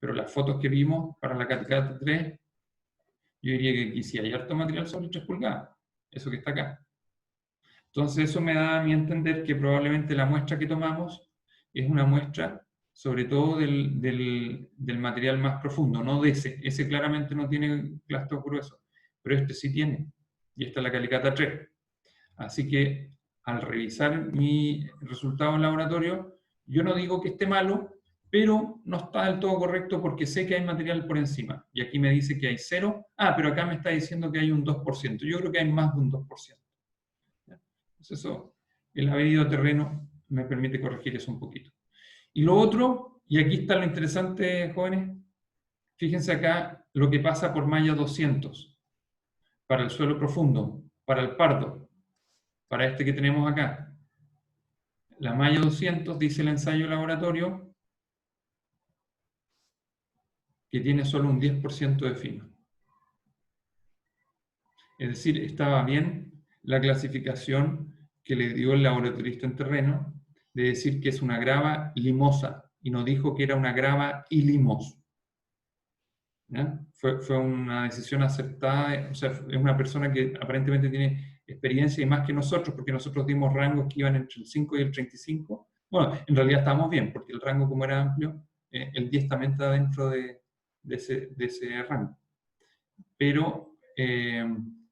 pero las fotos que vimos para la Calicata 3, yo diría que aquí sí hay harto material sobre 3 pulgadas, eso que está acá. Entonces, eso me da a mí entender que probablemente la muestra que tomamos es una muestra sobre todo del material más profundo, no de ese. Ese claramente no tiene clasto grueso, pero este sí tiene, y esta es la Calicata 3. Así que al revisar mi resultado en laboratorio, yo no digo que esté malo, pero no está del todo correcto porque sé que hay material por encima. Y aquí me dice que hay 0. Pero acá me está diciendo que hay un 2%. Yo creo que hay más de un 2%. Entonces eso, el haber ido a terreno me permite corregir eso un poquito. Y lo otro, y aquí está lo interesante, jóvenes, fíjense acá lo que pasa por malla 200 para el suelo profundo, para el pardo, para este que tenemos acá. La malla 200, dice el ensayo laboratorio, que tiene solo un 10% de fino. Es decir, estaba bien la clasificación que le dio el laboratorista en terreno, de decir que es una grava limosa, y no dijo que era una grava y limos. ¿Ya? Fue una decisión aceptada, o sea, es una persona que aparentemente tiene experiencia y más que nosotros, porque nosotros dimos rangos que iban entre el 5 y el 35. Bueno, en realidad estábamos bien, porque el rango como era amplio, el 10 también está dentro de ese rango. Pero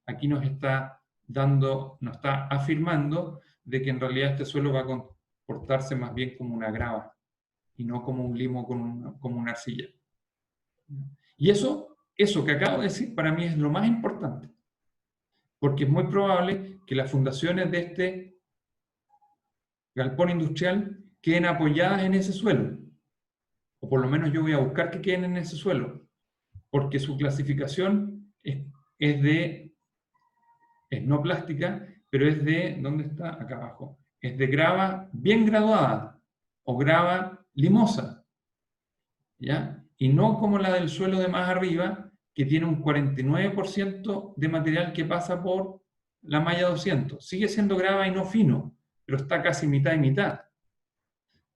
aquí nos está afirmando de que en realidad este suelo va a comportarse más bien como una grava y no como un limo como una arcilla. Y eso que acabo de decir para mí es lo más importante, porque es muy probable que las fundaciones de este galpón industrial queden apoyadas en ese suelo, o por lo menos yo voy a buscar que queden en ese suelo, porque su clasificación es no plástica, pero es de, ¿dónde está? Acá abajo. Es de grava bien graduada, o grava limosa, ¿ya? Y no como la del suelo de más arriba, que tiene un 49% de material que pasa por la malla 200. Sigue siendo grava y no fino, pero está casi mitad y mitad.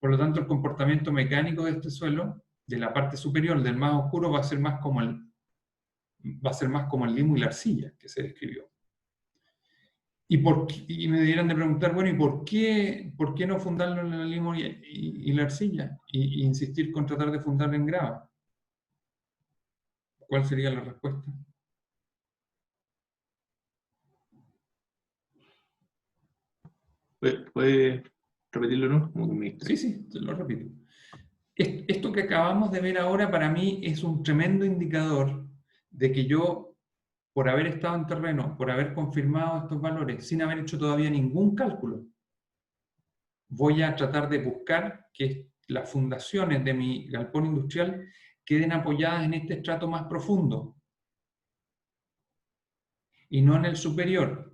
Por lo tanto, el comportamiento mecánico de este suelo, de la parte superior, del más oscuro, va a ser más como el limo y la arcilla que se describió. Y me debieran de preguntar, bueno, ¿y por qué no fundarlo en el limo y la arcilla? Y insistir con tratar de fundarlo en grava. ¿Cuál sería la respuesta? ¿Puede repetirlo, no? Como que me distraí. Sí, te lo repito. Esto que acabamos de ver ahora para mí es un tremendo indicador de que yo, por haber estado en terreno, por haber confirmado estos valores, sin haber hecho todavía ningún cálculo, voy a tratar de buscar que las fundaciones de mi galpón industrial queden apoyadas en este estrato más profundo y no en el superior,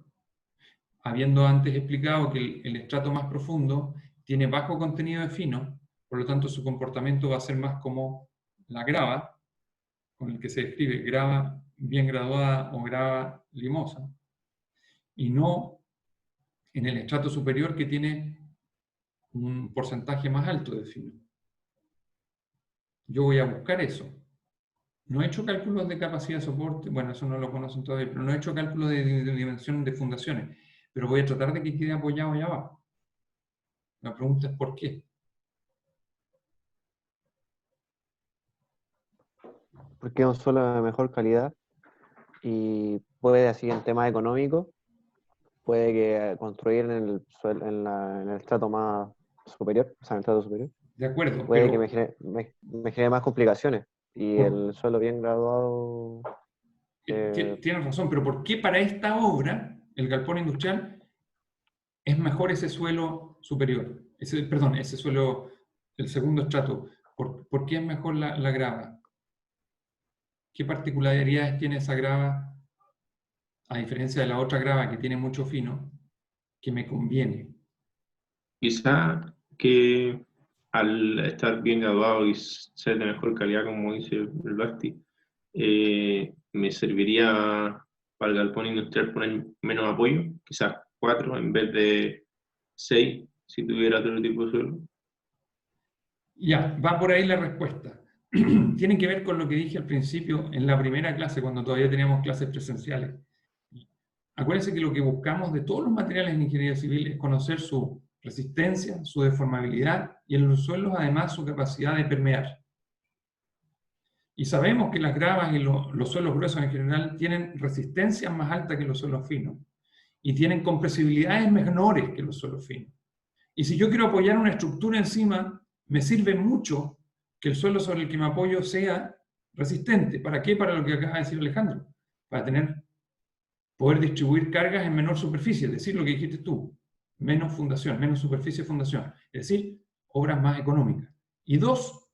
habiendo antes explicado que el estrato más profundo tiene bajo contenido de fino, por lo tanto su comportamiento va a ser más como la grava, con el que se describe grava bien graduada o grava limosa, y no en el estrato superior que tiene un porcentaje más alto de fino. Yo voy a buscar eso. No he hecho cálculos de capacidad de soporte, bueno, eso no lo conocen todavía, pero no he hecho cálculos de dimensión de fundaciones, pero voy a tratar de que quede apoyado allá abajo. La pregunta es ¿por qué? Porque es un suelo de mejor calidad y puede, así en temas económicos, puede que construir en el suelo, en el estrato más superior, o sea, en el estrato superior, De acuerdo, puede pero que me genere más complicaciones. Y por- el suelo bien graduado, tienes razón, pero ¿por qué para esta obra, el galpón industrial, es mejor ese suelo superior? Ese suelo, el segundo estrato. ¿Por qué es mejor la grava? ¿Qué particularidades tiene esa grava, a diferencia de la otra grava que tiene mucho fino, que me conviene? Quizá que al estar bien graduado y ser de mejor calidad, como dice el Basti, me serviría para el galpón industrial poner menos apoyo, quizás 4 en vez de 6, si tuviera otro tipo de suelo. Ya, va por ahí la respuesta. Tiene que ver con lo que dije al principio en la primera clase, cuando todavía teníamos clases presenciales. Acuérdense que lo que buscamos de todos los materiales en ingeniería civil es conocer su resistencia, su deformabilidad y en los suelos además su capacidad de permear. Y sabemos que las gravas y los suelos gruesos en general tienen resistencias más altas que los suelos finos y tienen compresibilidades menores que los suelos finos. Y si yo quiero apoyar una estructura encima, me sirve mucho que el suelo sobre el que me apoyo sea resistente. ¿Para qué? Para lo que acaba de decir Alejandro. Para poder distribuir cargas en menor superficie, es decir, lo que dijiste tú, menos fundación, menos superficie de fundación, es decir, obras más económicas. Y dos,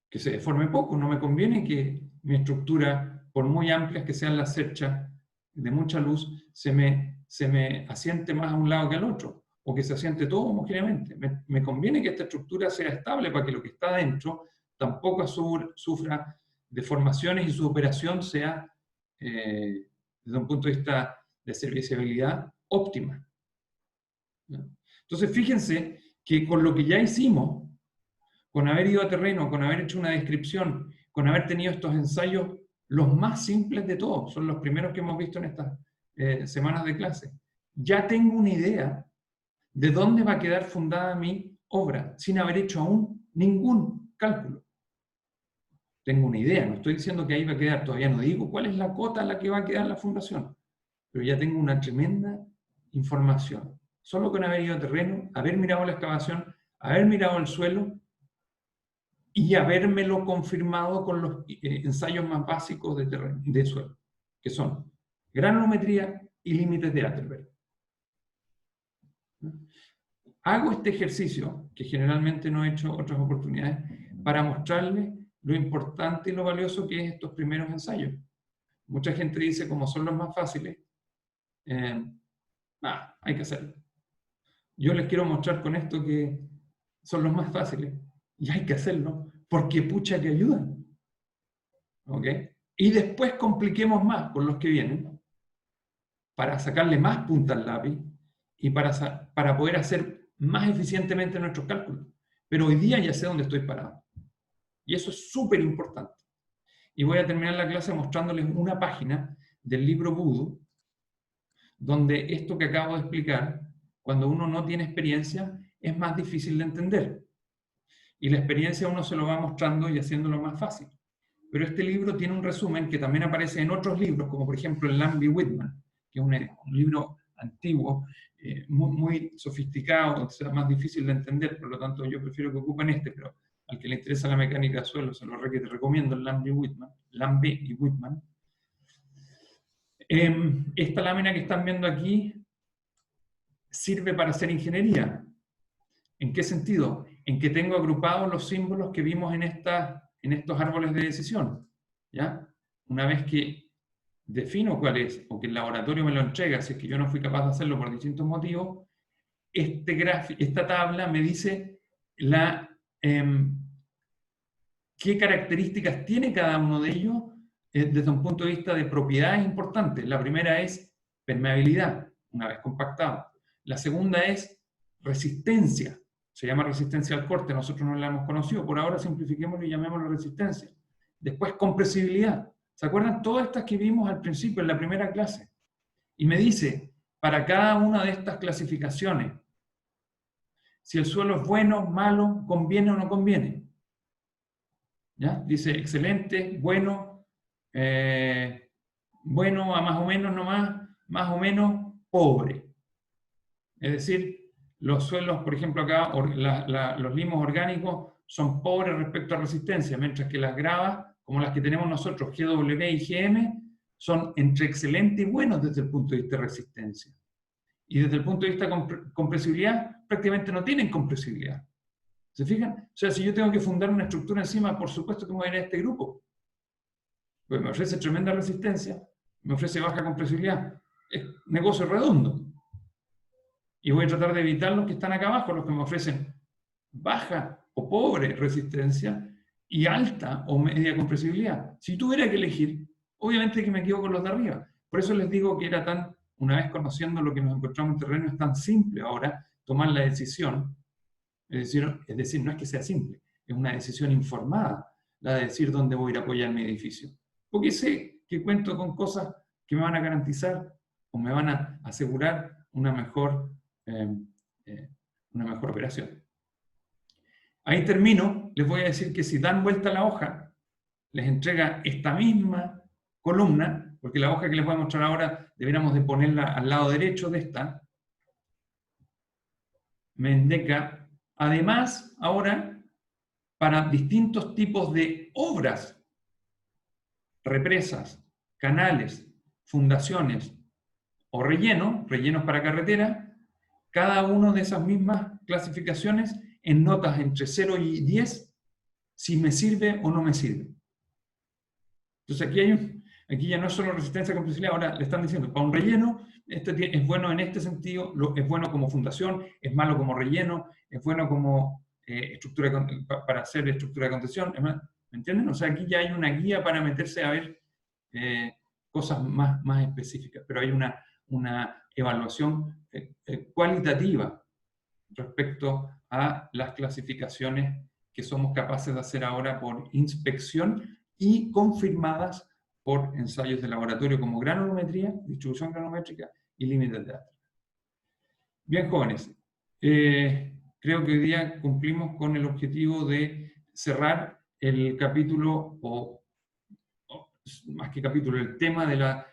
que se deforme poco, no me conviene que mi estructura, por muy amplias que sean las cerchas de mucha luz, se me asiente más a un lado que al otro, o que se asiente todo homogéneamente. Me conviene que esta estructura sea estable para que lo que está dentro tampoco sufra deformaciones y su operación sea desde un punto de vista de serviciabilidad, óptima. Entonces, fíjense que con lo que ya hicimos, con haber ido a terreno, con haber hecho una descripción, con haber tenido estos ensayos, los más simples de todos, son los primeros que hemos visto en estas semanas de clase, ya tengo una idea de dónde va a quedar fundada mi obra, sin haber hecho aún ningún cálculo. Tengo una idea, no estoy diciendo que ahí va a quedar, todavía no digo cuál es la cota a la que va a quedar la fundación, pero ya tengo una tremenda información. Solo con haber ido a terreno, haber mirado la excavación, haber mirado el suelo y habérmelo confirmado con los ensayos más básicos de suelo, que son granulometría y límites de Atterberg. Hago este ejercicio, que generalmente no he hecho otras oportunidades, para mostrarles lo importante y lo valioso que es estos primeros ensayos. Mucha gente dice, como son los más fáciles, hay que hacerlo. Yo les quiero mostrar con esto que son los más fáciles y hay que hacerlo porque pucha que ayudan. ¿ok? Y después compliquemos más con los que vienen para sacarle más punta al lápiz y para poder hacer más eficientemente nuestros cálculos. Pero hoy día ya sé dónde estoy parado. Y eso es súper importante. Y voy a terminar la clase mostrándoles una página del libro Voodoo, donde esto que acabo de explicar, cuando uno no tiene experiencia, es más difícil de entender. Y la experiencia uno se lo va mostrando y haciéndolo más fácil. Pero este libro tiene un resumen que también aparece en otros libros, como por ejemplo el Lambie-Whitman, que es un libro antiguo, muy sofisticado, o sea, más difícil de entender, por lo tanto yo prefiero que ocupen este, pero al que le interesa la mecánica de suelo, se lo te recomiendo el Lambie y Whitman. Esta lámina que están viendo aquí sirve para hacer ingeniería. ¿En qué sentido? En que tengo agrupados los símbolos que vimos en estos árboles de decisión. ¿Ya? Una vez que defino cuál es, o que el laboratorio me lo entrega, si es que yo no fui capaz de hacerlo por distintos motivos, esta tabla me dice qué características tiene cada uno de ellos desde un punto de vista de propiedades importantes. La primera es permeabilidad, una vez compactado. La segunda es resistencia. Se llama resistencia al corte, nosotros no la hemos conocido. Por ahora simplifiquémoslo y llamémoslo resistencia. Después compresibilidad. ¿Se acuerdan? Todas estas que vimos al principio, en la primera clase. Y me dice, para cada una de estas clasificaciones, si el suelo es bueno, malo, conviene o no conviene. ¿Ya? Dice excelente, bueno, bueno a más o menos nomás, más o menos pobre. Es decir, los suelos, por ejemplo acá, los limos orgánicos son pobres respecto a resistencia, mientras que las gravas, como las que tenemos nosotros, GW y GM, son entre excelente y buenos desde el punto de vista de resistencia. Y desde el punto de vista de compresibilidad, prácticamente no tienen compresibilidad. ¿Se fijan? O sea, si yo tengo que fundar una estructura encima, por supuesto que me voy a ir a este grupo. Pues me ofrece tremenda resistencia, me ofrece baja compresibilidad. Es negocio redondo. Y voy a tratar de evitar los que están acá abajo, los que me ofrecen baja o pobre resistencia y alta o media compresibilidad. Si tuviera que elegir, obviamente que me quedo con los de arriba. Por eso les digo que era tan, una vez conociendo lo que nos encontramos en terreno, es tan simple ahora tomar la decisión. Es decir, no es que sea simple, es una decisión informada, la de decir dónde voy a ir a apoyar mi edificio. Porque sé que cuento con cosas que me van a garantizar o me van a asegurar una mejor operación. Ahí termino. Les voy a decir que si dan vuelta a la hoja, les entrega esta misma columna, porque la hoja que les voy a mostrar ahora deberíamos de ponerla al lado derecho de esta. Me indica, además, ahora, para distintos tipos de obras, represas, canales, fundaciones o rellenos para carretera, cada una de esas mismas clasificaciones en notas entre 0 y 10, si me sirve o no me sirve. Entonces aquí ya no es solo resistencia a compresibilidad, ahora le están diciendo, para un relleno, este es bueno en este sentido, es bueno como fundación, es malo como relleno, es bueno como estructura para hacer estructura de contención, ¿me entienden? O sea, aquí ya hay una guía para meterse a ver cosas más específicas, pero hay una evaluación cualitativa respecto a las clasificaciones que somos capaces de hacer ahora por inspección y confirmadas por ensayos de laboratorio como granulometría, distribución granulométrica y límites de Atlas. Bien, jóvenes, creo que hoy día cumplimos con el objetivo de cerrar el capítulo, o más que capítulo, el tema de la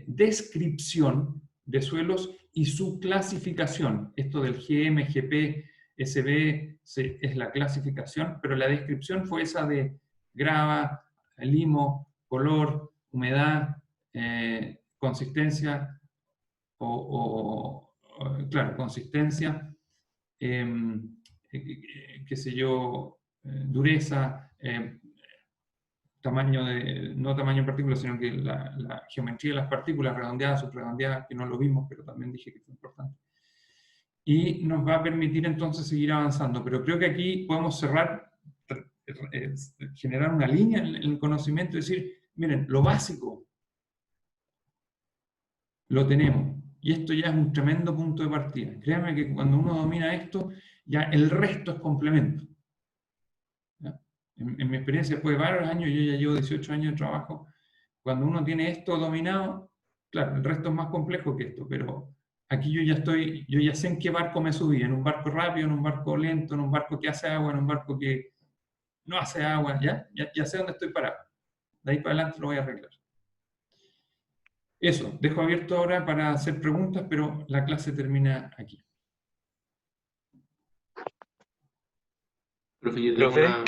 descripción de suelos y su clasificación. Esto del GM, GP, SB es la clasificación, pero la descripción fue esa de grava, limo, color, humedad, consistencia, claro, consistencia, qué sé yo, dureza, tamaño no tamaño en partículas, sino que la geometría de las partículas, redondeadas, subredondeadas, que no lo vimos, pero también dije que es importante. Y nos va a permitir entonces seguir avanzando. Pero creo que aquí podemos cerrar, generar una línea en el conocimiento, es decir, Miren, lo básico lo tenemos. Y esto ya es un tremendo punto de partida. Créanme que cuando uno domina esto, ya el resto es complemento. ¿Ya? En mi experiencia, después de varios años, yo ya llevo 18 años de trabajo, cuando uno tiene esto dominado, claro, el resto es más complejo que esto, pero aquí yo ya sé en qué barco me subí, en un barco rápido, en un barco lento, en un barco que hace agua, en un barco que no hace agua, ya sé dónde estoy parado. De ahí para adelante lo voy a arreglar. Eso, dejo abierto ahora para hacer preguntas, pero la clase termina aquí. Profe, yo tengo Profe. una...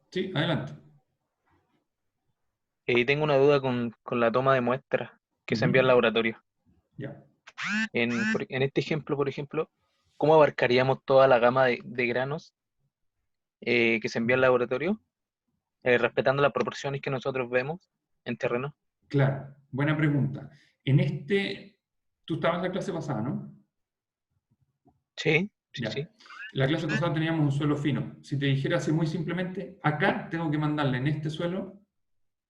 Sí, adelante. Tengo una duda con la toma de muestras que se envía al laboratorio. Ya. En este ejemplo, por ejemplo, ¿cómo abarcaríamos toda la gama de granos que se envía al laboratorio, respetando las proporciones que nosotros vemos en terreno? Claro, buena pregunta. Tú estabas en la clase pasada, ¿no? Sí, Ya. sí. La clase pasada teníamos un suelo fino. Si te dijera así muy simplemente, acá tengo que mandarle en este suelo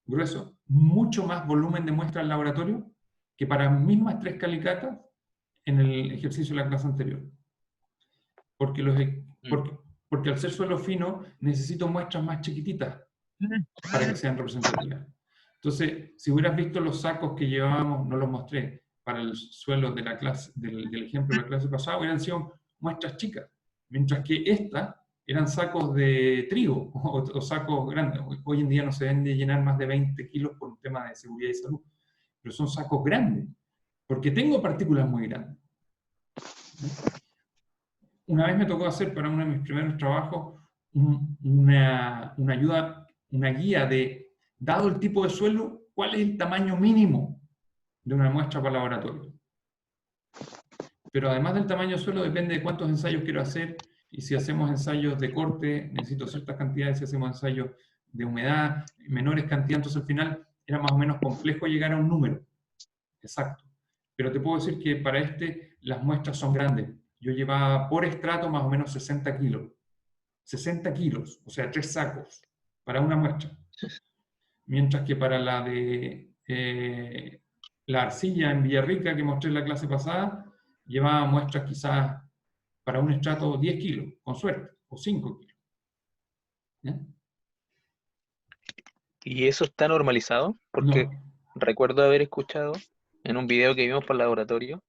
grueso mucho más volumen de muestra al laboratorio que para mismas 3 calicatas en el ejercicio de la clase anterior. Porque, porque al ser suelo fino necesito muestras más chiquititas para que sean representativas. Entonces, si hubieras visto los sacos que llevábamos, no los mostré, para el suelo de la clase, del ejemplo de la clase pasada, hubieran sido muestras chicas, mientras que estas eran sacos de trigo o sacos grandes. Hoy en día no se deben de llenar más de 20 kilos por un tema de seguridad y salud, pero son sacos grandes, porque tengo partículas muy grandes. Una vez me tocó hacer para uno de mis primeros trabajos una ayuda, una guía de, dado el tipo de suelo, cuál es el tamaño mínimo de una muestra para laboratorio. Pero además del tamaño de suelo depende de cuántos ensayos quiero hacer, y si hacemos ensayos de corte necesito ciertas cantidades, si hacemos ensayos de humedad, menores cantidades, entonces al final era más o menos complejo llegar a un número exacto. Pero te puedo decir que para las muestras son grandes. Yo llevaba por estrato más o menos 60 kilos. 60 kilos, o sea, 3 sacos para una muestra. Mientras que para la de la arcilla en Villarrica que mostré en la clase pasada, llevaba muestras quizás para un estrato 10 kilos, con suerte, o 5 kilos. ¿Ya? ¿Y eso está normalizado? Porque No. recuerdo haber escuchado en un video que vimos por laboratorio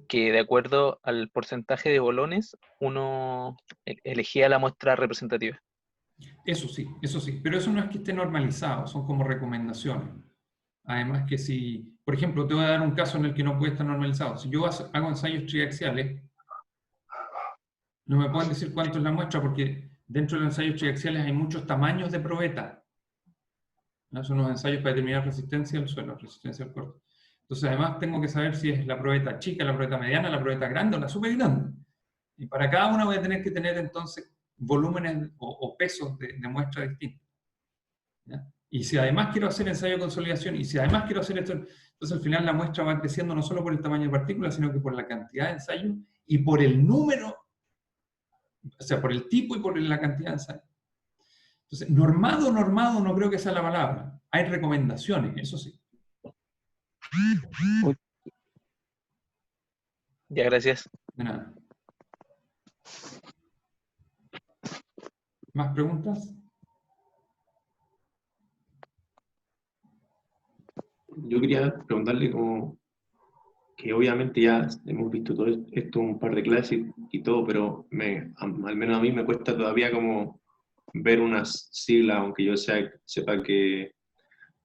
que de acuerdo al porcentaje de bolones uno elegía la muestra representativa. Eso sí, pero eso no es que esté normalizado, son como recomendaciones. Además que si, por ejemplo, te voy a dar un caso en el que no puede estar normalizado. Si yo hago ensayos triaxiales, no me pueden decir cuánto es la muestra porque dentro de los ensayos triaxiales hay muchos tamaños de probeta. ¿No? Son unos ensayos para determinar resistencia al suelo, resistencia al corte. Entonces, además tengo que saber si es la probeta chica, la probeta mediana, la probeta grande o la súper grande. Y para cada una voy a tener que tener entonces volúmenes o pesos de muestra distintos. ¿Ya? Y si además quiero hacer ensayo de consolidación, y si además quiero hacer esto, entonces al final la muestra va creciendo no solo por el tamaño de partículas, sino que por la cantidad de ensayos y por el número, o sea, por el tipo y por la cantidad de ensayos. Entonces, normado no creo que sea la palabra. Hay recomendaciones, eso sí. Ya, gracias. De nada. ¿Más preguntas? Yo quería preguntarle como que obviamente ya hemos visto todo esto un par de clases y todo, pero al menos a mí me cuesta todavía como ver unas siglas, aunque yo sepa que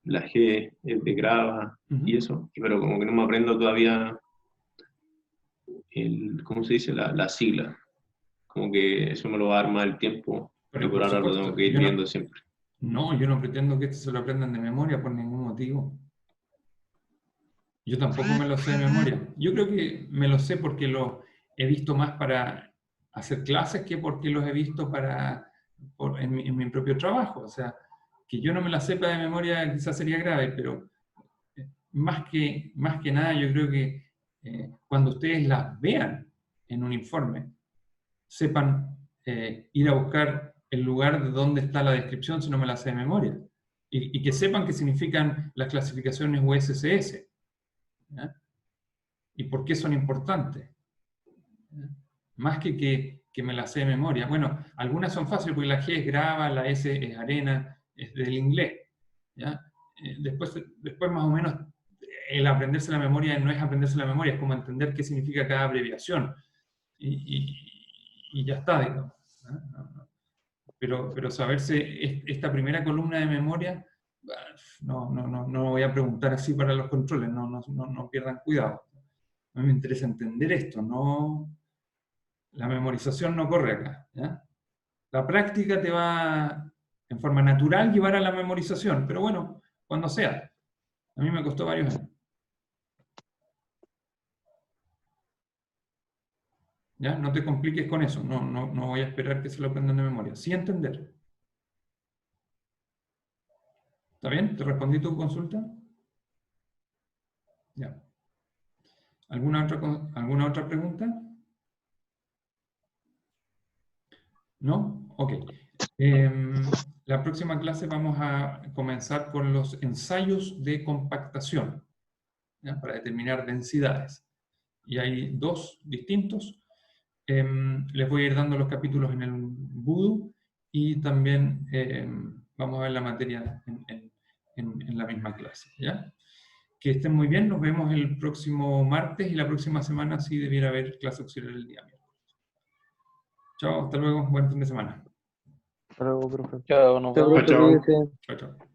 la G es de grava y eso, pero como que no me aprendo todavía ¿cómo se dice? La sigla. Como que eso me lo va a armar el tiempo y Pero por por ahora lo supuesto, tengo que ir viendo siempre. no, yo no pretendo que esto se lo aprendan de memoria por ningún motivo. Yo tampoco me lo sé de memoria. Yo creo que me lo sé porque lo he visto más para hacer clases que porque los he visto en mi propio trabajo. O sea, que yo no me la sepa de memoria quizás sería grave, pero más que nada yo creo que cuando ustedes las vean en un informe, sepan ir a buscar el lugar de donde está la descripción si no me la sé de memoria. Y que sepan qué significan las clasificaciones USCS, ¿ya? Y por qué son importantes. ¿Ya? Más que me las sé de memoria. Bueno, algunas son fáciles porque la G es grava, la S es arena, es del inglés. ¿Ya? Después más o menos, el aprenderse la memoria no es aprenderse la memoria, es como entender qué significa cada abreviación. Y ya está, digamos. ¿No? Pero saberse esta primera columna de memoria, no voy a preguntar así para los controles, no pierdan cuidado. A mí me interesa entender esto, la memorización no corre acá. ¿Ya? La práctica te va, en forma natural, llevar a la memorización, pero bueno, cuando sea. A mí me costó varios años. ¿Ya? No te compliques con eso, no voy a esperar que se lo aprendan de memoria. Sí entender. ¿Está bien? ¿Te respondí tu consulta? Ya. ¿Alguna otra pregunta? ¿No? Ok. La próxima clase vamos a comenzar con los ensayos de compactación, ¿ya? Para determinar densidades. Y hay 2 distintos. Les voy a ir dando los capítulos en el Voodoo y también vamos a ver la materia en la misma clase. ¿Ya? Que estén muy bien, nos vemos el próximo martes y la próxima semana sí debiera haber clase auxiliar el día miércoles. Chao, hasta luego, buen fin de semana. Hasta luego, profe. Chao, nos Chao, vemos. profe, Chao. cuídese. Chao, chao.